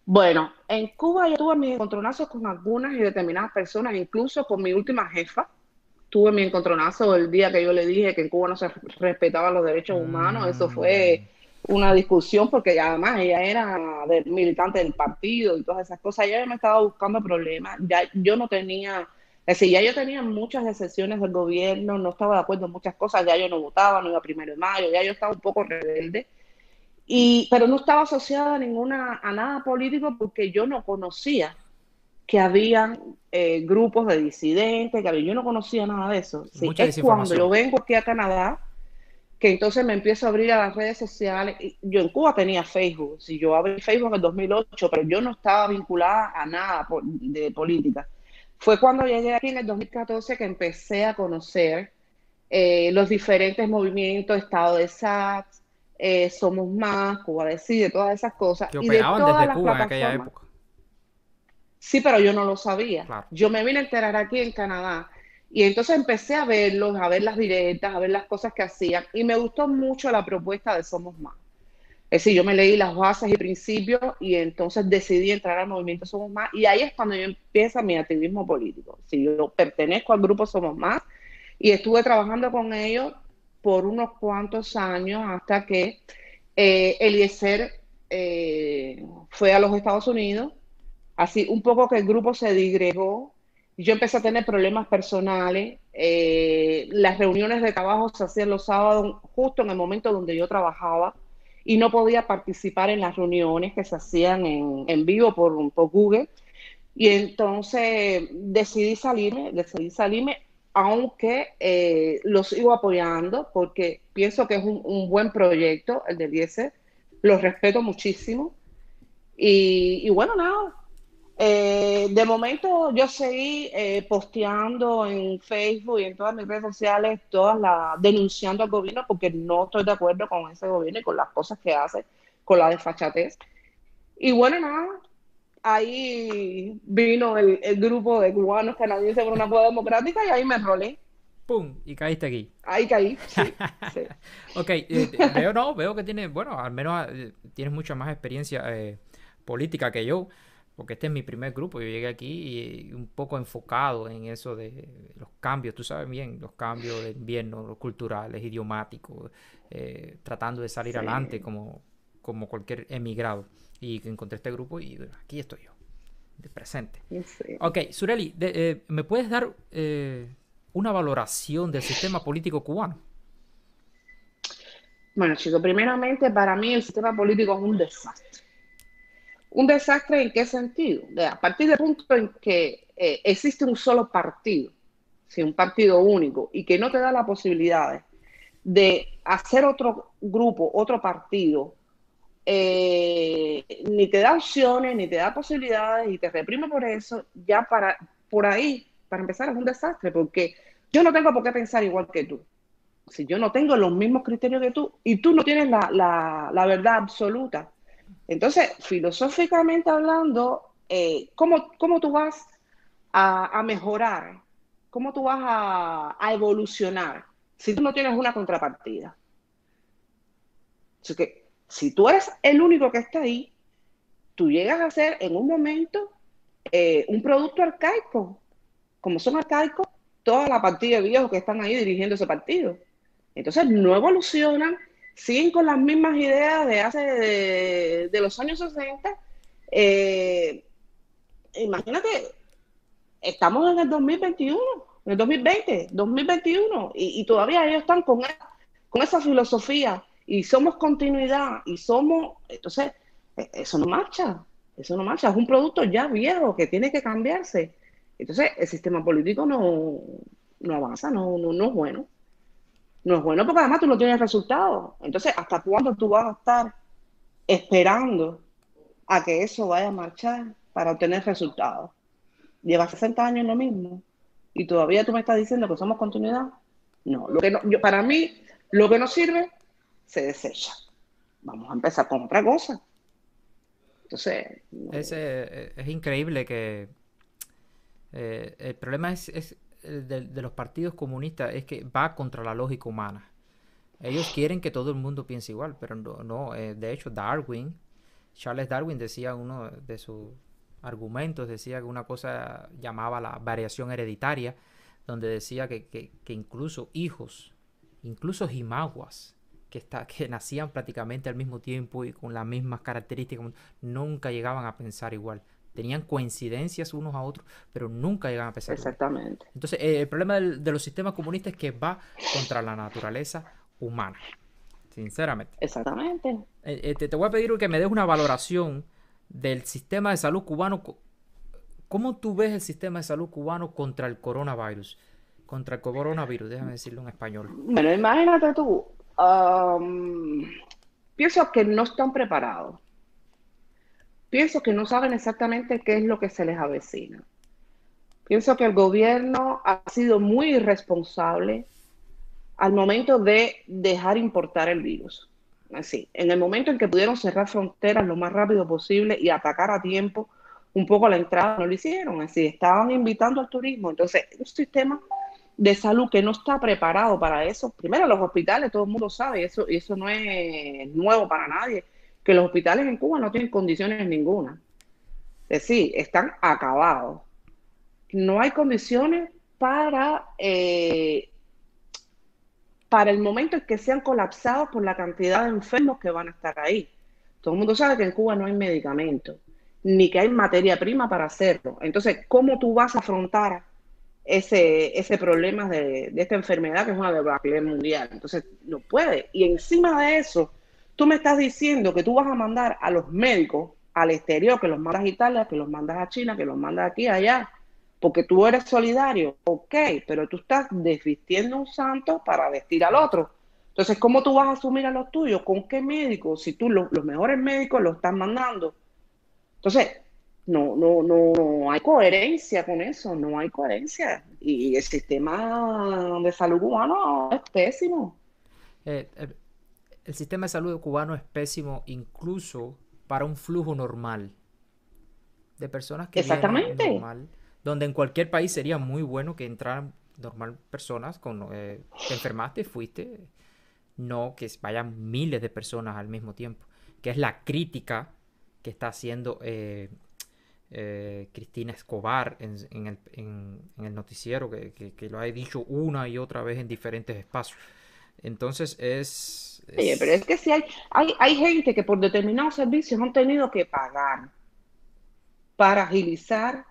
Bueno, en Cuba yo tuve mis encontronazos con algunas y determinadas personas, incluso con mi última jefa. Tuve mi encontronazo el día que yo le dije que en Cuba no se respetaban los derechos humanos. Eso fue una discusión porque además ella era militante del partido y todas esas cosas. Ella me estaba buscando problemas. Ya yo no tenía, es decir, ya yo tenía muchas excepciones del gobierno, no estaba de acuerdo en muchas cosas, ya yo no votaba, no iba a 1 de mayo, ya yo estaba un poco rebelde. Pero no estaba asociada a nada político porque yo no conocía que habían grupos de disidentes, yo no conocía nada de eso. Sí, es cuando yo vengo aquí a Canadá que entonces me empiezo a abrir a las redes sociales. Yo en Cuba tenía Facebook, yo abrí Facebook en el 2008, pero yo no estaba vinculada a nada de política. Fue cuando llegué aquí en el 2014 que empecé a conocer los diferentes movimientos, Estado de Sachs, Somos Más, Cuba Decide, todas esas cosas. Que operaban desde Cuba en aquella época. Sí, pero yo no lo sabía. Claro. Yo me vine a enterar aquí en Canadá y entonces empecé a verlos, a ver las directas, a ver las cosas que hacían y me gustó mucho la propuesta de Somos Más. Es decir, yo me leí las bases y principios y entonces decidí entrar al movimiento Somos Más y ahí es cuando yo empiezo mi activismo político. Si yo pertenezco al grupo Somos Más y estuve trabajando con ellos por unos cuantos años hasta que Eliezer fue a los Estados Unidos. Así, un poco que el grupo se disgregó, yo empecé a tener problemas personales, las reuniones de trabajo se hacían los sábados, justo en el momento donde yo trabajaba, y no podía participar en las reuniones que se hacían en vivo por Google, y entonces decidí salirme, aunque los sigo apoyando, porque pienso que es un buen proyecto, el de Eliezer, lo respeto muchísimo, y bueno, nada. De momento yo seguí posteando en Facebook y en todas mis redes sociales, denunciando al gobierno porque no estoy de acuerdo con ese gobierno y con las cosas que hace, con la desfachatez. Y bueno, nada, ahí vino el grupo de cubanos canadienses por una Cuba democrática y ahí me enrolé. ¡Pum! Y caíste aquí. Ahí caí, sí. Sí. Ok, veo que tienes, bueno, al menos tienes mucha más experiencia política que yo. Porque este es mi primer grupo, yo llegué aquí y un poco enfocado en eso de los cambios, tú sabes bien, los cambios de invierno, los culturales, idiomáticos, tratando de salir adelante como cualquier emigrado. Y encontré este grupo y aquí estoy yo, de presente. Sí. Ok, Surely, ¿me puedes dar una valoración del sistema político cubano? Bueno, chicos, primeramente para mí el sistema político es un desastre. ¿Un desastre en qué sentido? A partir del punto en que existe un solo partido, ¿sí? Un partido único, y que no te da la posibilidad de hacer otro grupo, otro partido, ni te da opciones, ni te da posibilidades, y te reprime por eso, ya por ahí, para empezar, es un desastre, porque yo no tengo por qué pensar igual que tú. Si yo no tengo los mismos criterios que tú, y tú no tienes la verdad absoluta. Entonces, filosóficamente hablando, ¿cómo tú vas a mejorar? ¿Cómo tú vas a evolucionar si tú no tienes una contrapartida? Así que, si tú eres el único que está ahí, tú llegas a ser en un momento un producto arcaico. Como son arcaicos, toda la partida de viejos que están ahí dirigiendo ese partido. Entonces, no evolucionan, siguen con las mismas ideas de los años 60. Imagínate, estamos en el 2021, en el 2021, y todavía ellos están con esa filosofía, y somos continuidad, y somos... Entonces, eso no marcha, es un producto ya viejo que tiene que cambiarse. Entonces, el sistema político no avanza, no es bueno. No es bueno porque además tú no tienes resultados. Entonces, ¿hasta cuándo tú vas a estar esperando a que eso vaya a marchar para obtener resultados? Llevas 60 años en lo mismo y todavía tú me estás diciendo que somos continuidad. No, para mí, lo que no sirve, se desecha. Vamos a empezar con otra cosa. Entonces... Es increíble que... el problema es de los partidos comunistas es que va contra la lógica humana. Ellos quieren que todo el mundo piense igual, pero no. De hecho, Charles Darwin decía, uno de sus argumentos, decía que una cosa llamaba la variación hereditaria, donde decía que incluso hijos, incluso jimaguas, que nacían prácticamente al mismo tiempo y con las mismas características, nunca llegaban a pensar igual. Tenían coincidencias unos a otros, pero nunca llegan a pensar. Exactamente. Igual. Entonces, el problema de los sistemas comunistas es que va contra la naturaleza humana. Sinceramente. Exactamente. Te voy a pedir que me des una valoración del sistema de salud cubano. ¿Cómo tú ves el sistema de salud cubano contra el coronavirus? Contra el coronavirus, déjame decirlo en español. Bueno, imagínate tú. Pienso que no están preparados. Pienso que no saben exactamente qué es lo que se les avecina. Pienso que el gobierno ha sido muy irresponsable al momento de dejar importar el virus. Así, en el momento en que pudieron cerrar fronteras lo más rápido posible y atacar a tiempo un poco la entrada, no lo hicieron. Así, estaban invitando al turismo. Entonces, un sistema de salud que no está preparado para eso. Primero, los hospitales, todo el mundo sabe, y eso no es nuevo para nadie, que los hospitales en Cuba no tienen condiciones ninguna. Es decir, están acabados. No hay condiciones para el momento en que sean colapsados por la cantidad de enfermos que van a estar ahí. Todo el mundo sabe que en Cuba no hay medicamentos, ni que hay materia prima para hacerlo. Entonces, ¿cómo tú vas a afrontar ese problema de esta enfermedad que es una debacle mundial? Entonces, no puede. Y encima de eso, tú me estás diciendo que tú vas a mandar a los médicos al exterior, que los mandas a Italia, que los mandas a China, que los mandas aquí, allá, porque tú eres solidario. Ok, pero tú estás desvistiendo a un santo para vestir al otro. Entonces, ¿cómo tú vas a asumir a los tuyos? ¿Con qué médicos? Si tú los mejores médicos los estás mandando. Entonces, no hay coherencia con eso, no hay coherencia. Y el sistema de salud cubano es pésimo. El sistema de salud cubano es pésimo incluso para un flujo normal de personas que vienen normal, donde en cualquier país sería muy bueno que entraran normal personas que enfermaste y fuiste, no que vayan miles de personas al mismo tiempo, que es la crítica que está haciendo Cristina Escobar en el noticiero, que lo ha dicho una y otra vez en diferentes espacios. Entonces Oye, pero es que si hay gente que por determinados servicios han tenido que pagar para agilizar,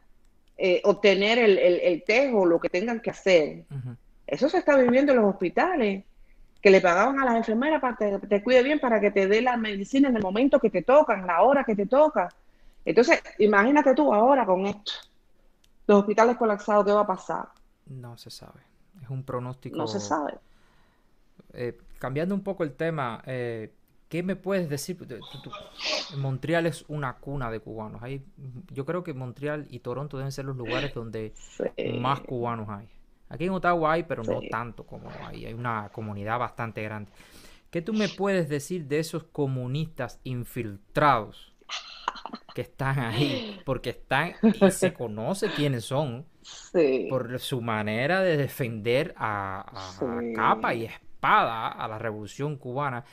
obtener el test o lo que tengan que hacer. Eso se está viviendo en los hospitales. que le pagaban a las enfermeras para que te cuide bien, para que te dé la medicina en el momento que te toca, en la hora que te toca. Entonces, imagínate tú ahora con esto, los hospitales colapsados, ¿qué va a pasar? No se sabe. Es un pronóstico. No se sabe. Cambiando un poco el tema, ¿qué me puedes decir? Montreal es una cuna de cubanos. Yo creo que Montreal y Toronto deben ser los lugares donde más cubanos hay. Aquí en Ottawa hay, pero no tanto como hay. Hay una comunidad bastante grande. ¿Qué tú me puedes decir de esos comunistas infiltrados que están ahí? Porque están y se conoce quiénes son por su manera de defender a capa y espada a la revolución cubana.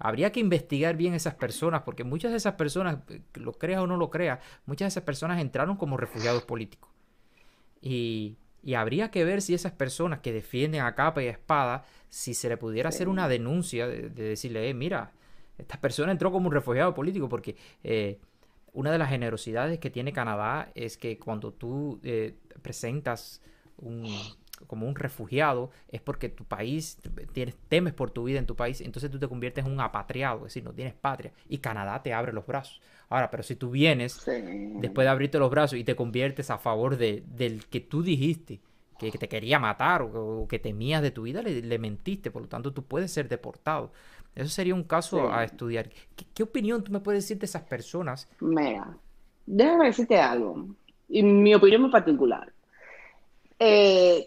Habría que investigar bien esas personas, porque muchas de esas personas, lo creas o no lo creas, muchas de esas personas entraron como refugiados políticos. Y habría que ver si esas personas que defienden a capa y espada, si se le pudiera hacer una denuncia de decirle, mira, esta persona entró como un refugiado político, porque una de las generosidades que tiene Canadá es que cuando tú presentas como un refugiado, es porque tu país, temes por tu vida en tu país, entonces tú te conviertes en un apatriado, es decir, no tienes patria, y Canadá te abre los brazos. Ahora, pero si tú vienes después de abrirte los brazos y te conviertes a favor del que tú dijiste que te quería matar o que temías de tu vida, le mentiste, por lo tanto tú puedes ser deportado. Eso sería un caso a estudiar. ¿Qué opinión tú me puedes decir de esas personas? Mira, déjame decirte algo, y mi opinión muy particular.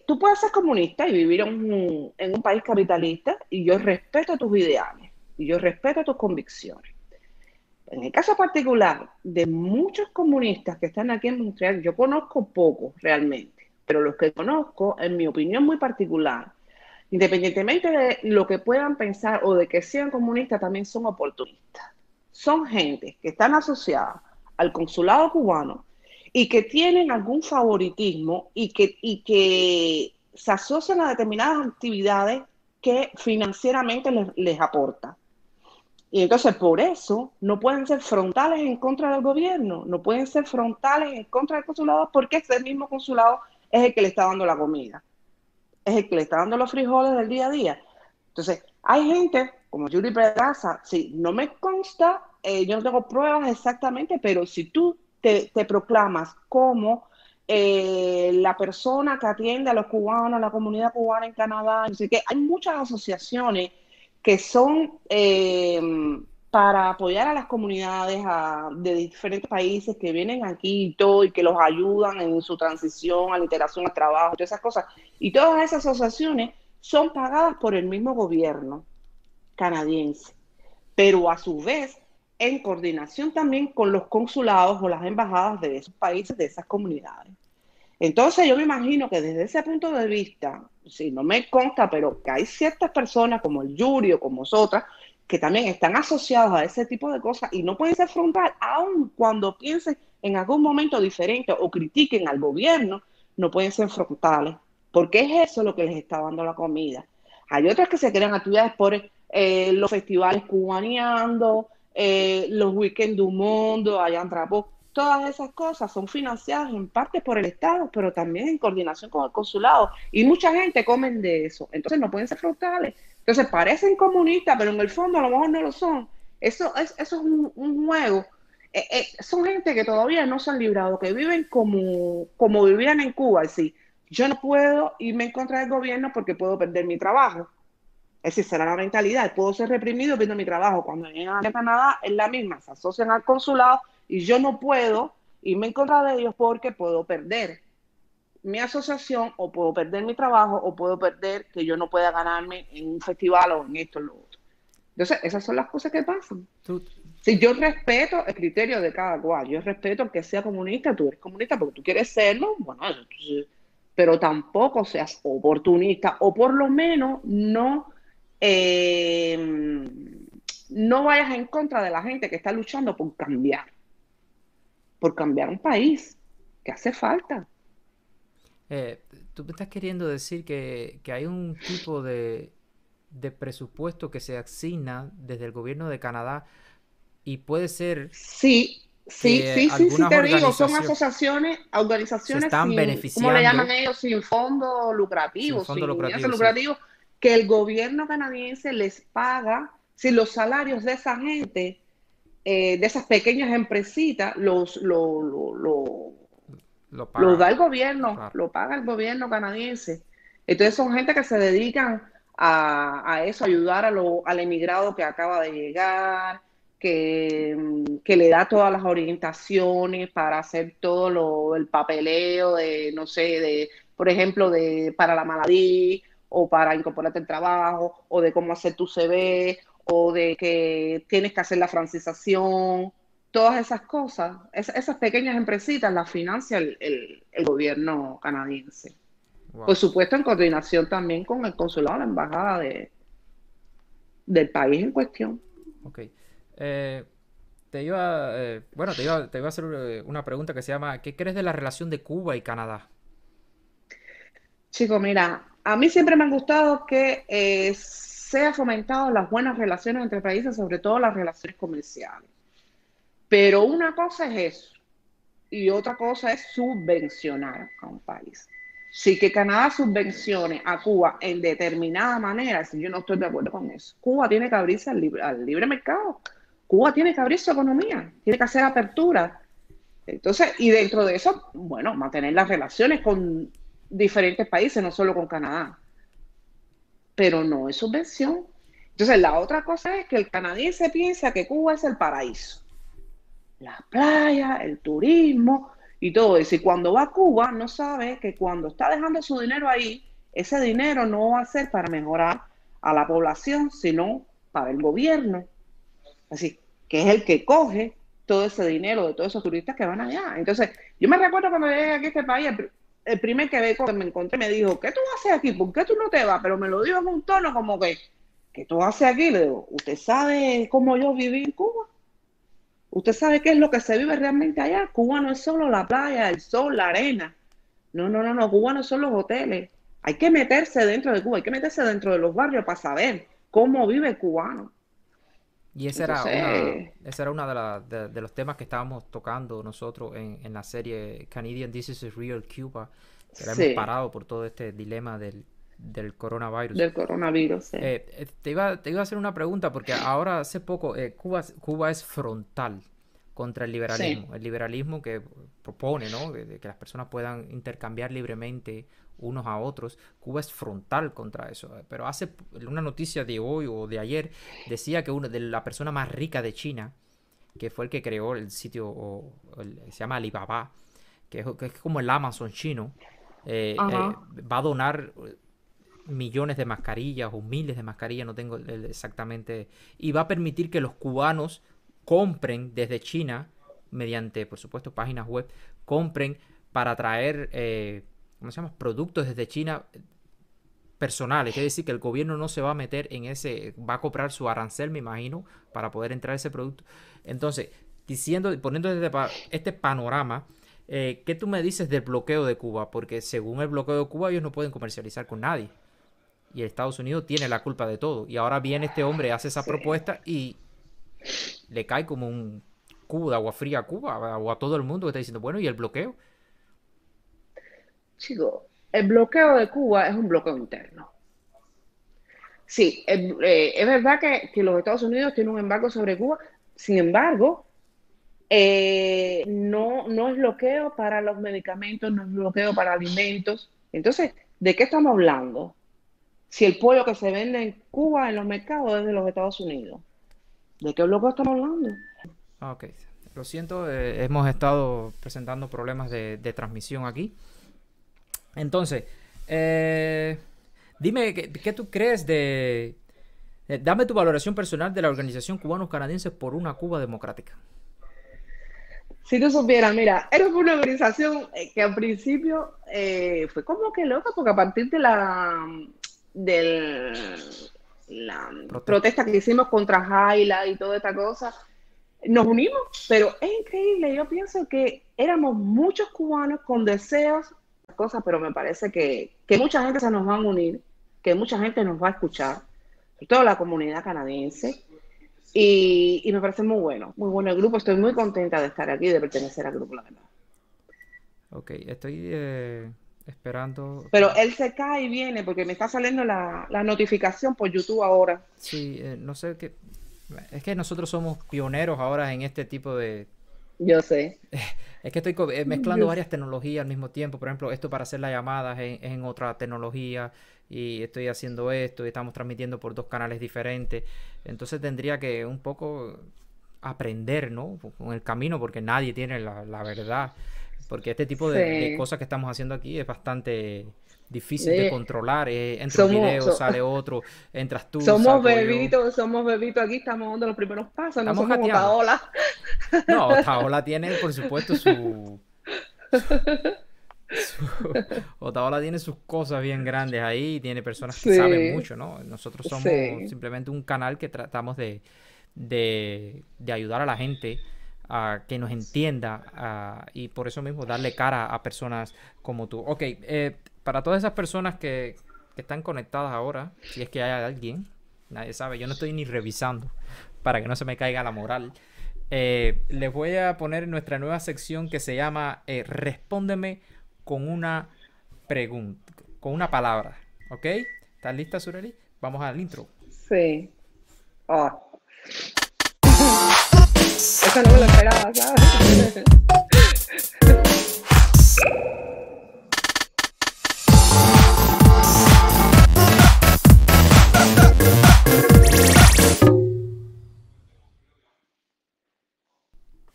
Tú puedes ser comunista y vivir en un país capitalista, y yo respeto tus ideales y yo respeto tus convicciones. En el caso particular de muchos comunistas que están aquí en Montreal, yo conozco pocos realmente, pero los que conozco, en mi opinión muy particular, independientemente de lo que puedan pensar o de que sean comunistas, también son oportunistas. Son gente que están asociadas al consulado cubano y que tienen algún favoritismo y que se asocian a determinadas actividades que financieramente les aportan. Y entonces por eso no pueden ser frontales en contra del gobierno, no pueden ser frontales en contra del consulado, porque ese mismo consulado es el que le está dando la comida, es el que le está dando los frijoles del día a día. Entonces hay gente como Yuri Pedraza, sí, no me consta, yo no tengo pruebas exactamente, pero si tú te proclamas como la persona que atiende a los cubanos, a la comunidad cubana en Canadá, así que hay muchas asociaciones que son para apoyar a las comunidades de diferentes países que vienen aquí y todo, y que los ayudan en su transición a la integración al trabajo, todas esas cosas. Y todas esas asociaciones son pagadas por el mismo gobierno canadiense, pero a su vez en coordinación también con los consulados o las embajadas de esos países, de esas comunidades. Entonces yo me imagino que desde ese punto de vista, si no me consta, pero que hay ciertas personas como el Yuri o como otras que también están asociados a ese tipo de cosas y no pueden ser frontal, aun cuando piensen en algún momento diferente o critiquen al gobierno, no pueden ser frontales, porque es eso lo que les está dando la comida. Hay otras que se crean actividades por los festivales cubaneando, los weekends du mundo, allá en Trapó. Todas esas cosas son financiadas en parte por el Estado, pero también en coordinación con el consulado. Y mucha gente comen de eso. Entonces no pueden ser frontales. Entonces parecen comunistas, pero en el fondo a lo mejor no lo son. Eso es un juego. Son gente que todavía no se han librado, que viven como vivían en Cuba. Es decir, yo no puedo irme en contra del gobierno porque puedo perder mi trabajo. Es decir, será la mentalidad. Puedo ser reprimido, pierdo mi trabajo. Cuando llegan a Canadá es la misma. Se asocian al consulado y yo no puedo irme en contra de ellos porque puedo perder mi asociación o puedo perder mi trabajo o puedo perder que yo no pueda ganarme en un festival o en esto o lo otro. Entonces, esas son las cosas que pasan. Si yo respeto el criterio de cada cual, yo respeto que sea comunista, tú eres comunista porque tú quieres serlo, bueno, pero tampoco seas oportunista o por lo menos no vayas en contra de la gente que está luchando por cambiar un país que hace falta. Tú me estás queriendo decir que hay un tipo de presupuesto que se asigna desde el gobierno de Canadá y puede ser... Sí, te digo, son asociaciones, organizaciones están sin, beneficiando, ¿cómo le llaman ellos? Sin fondo lucrativo, sin fines lucrativos, que el gobierno canadiense les paga, si los salarios de esa gente, de esas pequeñas empresitas, los da el gobierno, claro. lo paga el gobierno canadiense. Entonces son gente que se dedican a eso, ayudar al emigrado que acaba de llegar, que le da todas las orientaciones para hacer todo el papeleo de, no sé, por ejemplo, para la maladía, o para incorporarte al trabajo, o de cómo hacer tu CV, o de que tienes que hacer la francización. Todas esas cosas, esas pequeñas empresitas las financia el gobierno canadiense. Wow. Por supuesto, en coordinación también con el consulado, la embajada del país en cuestión. Ok. Te iba a hacer una pregunta que se llama, ¿qué crees de la relación de Cuba y Canadá? Chico, mira, a mí siempre me han gustado que sea fomentado las buenas relaciones entre países, sobre todo las relaciones comerciales. Pero una cosa es eso y otra cosa es subvencionar a un país. Si que Canadá subvencione a Cuba en determinada manera, si yo no estoy de acuerdo con eso. Cuba tiene que abrirse al libre mercado. Cuba tiene que abrir su economía, tiene que hacer apertura. Entonces, y dentro de eso, bueno, mantener las relaciones con diferentes países, no solo con Canadá. Pero no es subvención. Entonces, la otra cosa es que el canadiense piensa que Cuba es el paraíso. La playa, el turismo y todo eso. Y cuando va a Cuba, no sabe que cuando está dejando su dinero ahí, ese dinero no va a ser para mejorar a la población, sino para el gobierno. Así que es el que coge todo ese dinero de todos esos turistas que van allá. Entonces, yo me recuerdo cuando llegué aquí a este país, el primer quebeco que me encontré me dijo, ¿qué tú haces aquí? ¿Por qué tú no te vas? Pero me lo dijo en un tono como que, ¿qué tú haces aquí? Le digo, ¿usted sabe cómo yo viví en Cuba? ¿Usted sabe qué es lo que se vive realmente allá? Cuba no es solo la playa, el sol, la arena. No. Cuba no son los hoteles. Hay que meterse dentro de Cuba, hay que meterse dentro de los barrios para saber cómo vive el cubano. Y esa era una de los temas que estábamos tocando nosotros en la serie Canadian This is Real Cuba, que hemos parado por todo este dilema del coronavirus. Del coronavirus, sí. Te iba a hacer una pregunta, porque ahora hace poco Cuba es frontal contra el liberalismo. Sí. El liberalismo que propone, ¿no?, que las personas puedan intercambiar libremente unos a otros. Cuba es frontal contra eso. Pero hace una noticia de hoy o de ayer decía que una de la persona más rica de China, que fue el que creó el sitio, se llama Alibaba, que es como el Amazon chino, va a donar millones de mascarillas o miles de mascarillas, no tengo exactamente, y va a permitir que los cubanos compren desde China, mediante, por supuesto, páginas web, compren para traer, ¿cómo se llama?, productos desde China personales. Quiere decir que el gobierno no se va a meter en ese, va a cobrar su arancel, me imagino, para poder entrar ese producto. Entonces, poniendo este panorama, ¿qué tú me dices del bloqueo de Cuba? Porque según el bloqueo de Cuba, ellos no pueden comercializar con nadie. Y Estados Unidos tiene la culpa de todo. Y ahora viene este hombre, hace esa propuesta y le cae como un cubo de agua fría a Cuba o a todo el mundo que está diciendo, bueno, ¿y el bloqueo? Chico, el bloqueo de Cuba es un bloqueo interno. Sí, es verdad que los Estados Unidos tienen un embargo sobre Cuba. Sin embargo, no es bloqueo para los medicamentos, no es bloqueo para alimentos. Entonces, ¿de qué estamos hablando? Si el pollo que se vende en Cuba en los mercados es de los Estados Unidos, ¿de qué bloqueo estamos hablando? Ok, lo siento, hemos estado presentando problemas de transmisión aquí. Entonces, dime, ¿qué tú crees dame tu valoración personal de la Organización Cubanos Canadienses por una Cuba Democrática? Si tú supieras, mira, era una organización que al principio fue como que loca, porque a partir de la protesta que hicimos contra Jaila y toda esta cosa, nos unimos, pero es increíble. Yo pienso que éramos muchos cubanos con deseos, cosas, pero me parece que mucha gente se nos va a unir, que mucha gente nos va a escuchar, sobre todo la comunidad canadiense, y me parece muy bueno el grupo. Estoy muy contenta de estar aquí y de pertenecer al grupo, la verdad. Ok, Esperando. Pero él se cae y viene porque me está saliendo la notificación por YouTube ahora. Sí, no sé qué. Es que nosotros somos pioneros ahora en este tipo de... Yo sé. Es que estoy mezclando varias tecnologías al mismo tiempo. Por ejemplo, esto para hacer las llamadas es en otra tecnología. Y estoy haciendo esto y estamos transmitiendo por 2 canales diferentes. Entonces tendría que un poco aprender, ¿no? Con el camino, porque nadie tiene la verdad. Porque este tipo de cosas que estamos haciendo aquí es bastante difícil de controlar. Entra un video, sale otro, entras tú. Somos bebitos aquí, estamos dando los primeros pasos, no somos Otaola. No, Otaola tiene, por supuesto, Otaola tiene sus cosas bien grandes ahí, tiene personas que saben mucho, ¿no? Nosotros somos simplemente un canal que tratamos de ayudar a la gente a que nos entienda y por eso mismo darle cara a personas como tú. Ok, para todas esas personas que están conectadas ahora, si es que hay alguien, nadie sabe, yo no estoy ni revisando para que no se me caiga la moral. Les voy a poner nuestra nueva sección que se llama Respóndeme con una pregunta, con una palabra, ¿ok? ¿Estás lista, Sureli? Vamos al intro. Sí. Eso no me lo esperaba, ¿sabes?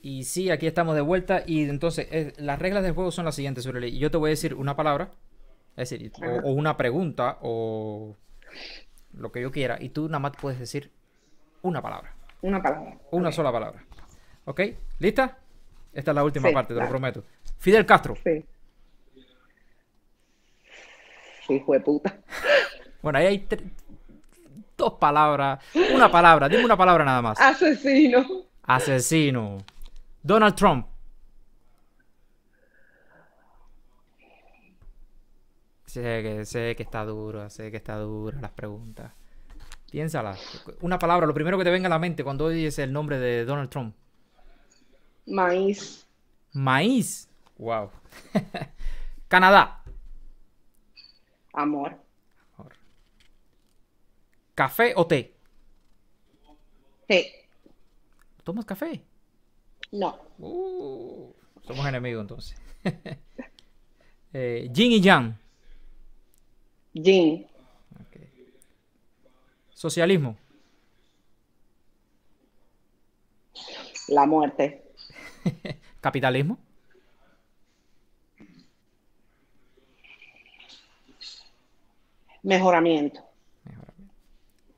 Y sí, aquí estamos de vuelta. Y entonces, las reglas del juego son las siguientes, Sureli. Yo te voy a decir una palabra, es decir, o una pregunta, o lo que yo quiera. Y tú nada más puedes decir una palabra. Una palabra. Una sola palabra. ¿Ok? ¿Lista? Esta es la última parte, te lo prometo. Fidel Castro. Sí. Hijo de puta. Bueno, ahí hay 2 palabras. Una palabra. Dime una palabra nada más. Asesino. Asesino. Donald Trump. Sé que está dura las preguntas. Piénsala. Una palabra, lo primero que te venga a la mente cuando oyes el nombre de Donald Trump. Maíz. Maíz. Wow. Canadá. Amor. ¿Café o té? Té. ¿Tomas café? No. Somos enemigos entonces. Yin y Yang. Yin. Okay. Socialismo. La muerte. Capitalismo. Mejoramiento.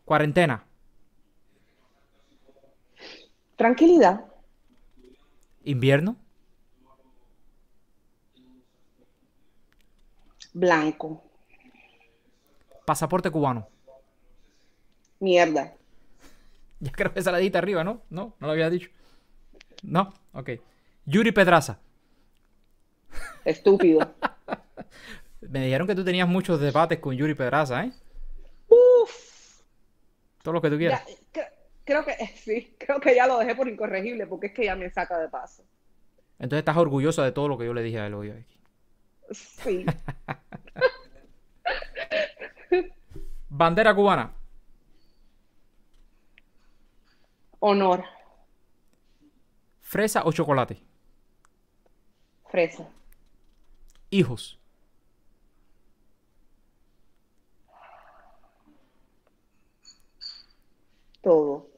Cuarentena. Tranquilidad. Invierno. Blanco. Pasaporte cubano. Mierda. Ya creo que esa la dijiste arriba, ¿no? No lo había dicho. No, ok. Yuri Pedraza. Estúpido. Me dijeron que tú tenías muchos debates con Yuri Pedraza, ¿eh? Uf. Todo lo que tú quieras. Creo que ya lo dejé por incorregible porque es que ya me saca de paso. Entonces estás orgullosa de todo lo que yo le dije a él hoy aquí. Sí. Bandera cubana. Honor. ¿Fresa o chocolate? Fresa. Hijos. Todo.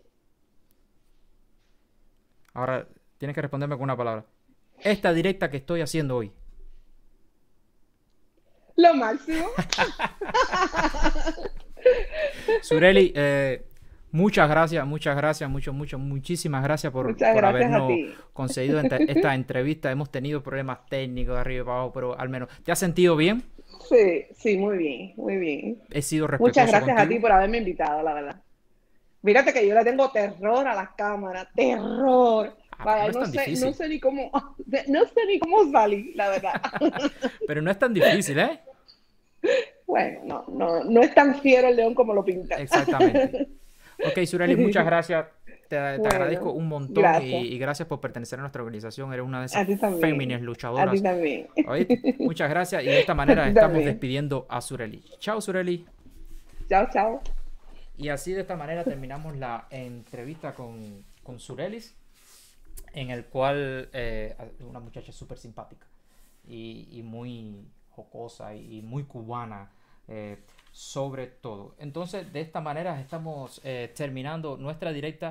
Ahora tienes que responderme con una palabra. Esta directa que estoy haciendo hoy. Lo máximo. Sureli, muchísimas gracias por habernos concedido esta entrevista. Hemos tenido problemas técnicos de arriba y abajo, pero al menos, ¿te has sentido bien? Sí, muy bien, muy bien. He sido respetuoso Muchas gracias contigo. a ti por haberme invitado, la verdad. Mírate que yo le tengo terror a las cámaras, terror. Vaya, no sé ni cómo salir, la verdad. Pero no es tan difícil, ¿eh? Bueno, no es tan fiero el león como lo pinta. Exactamente. Ok, Sureli, muchas gracias. Te Bueno, agradezco un montón gracias. y gracias por pertenecer a nuestra organización. Eres una de A esas ti también. féminas A luchadoras. ti también. ¿Oíste? Muchas gracias y de esta manera A ti estamos también. despidiendo a Sureli. Chao, Sureli. Chao, chao. Y así de esta manera terminamos la entrevista con Surelis, en el cual una muchacha súper simpática y muy jocosa y muy cubana, sobre todo. Entonces, de esta manera estamos terminando nuestra directa.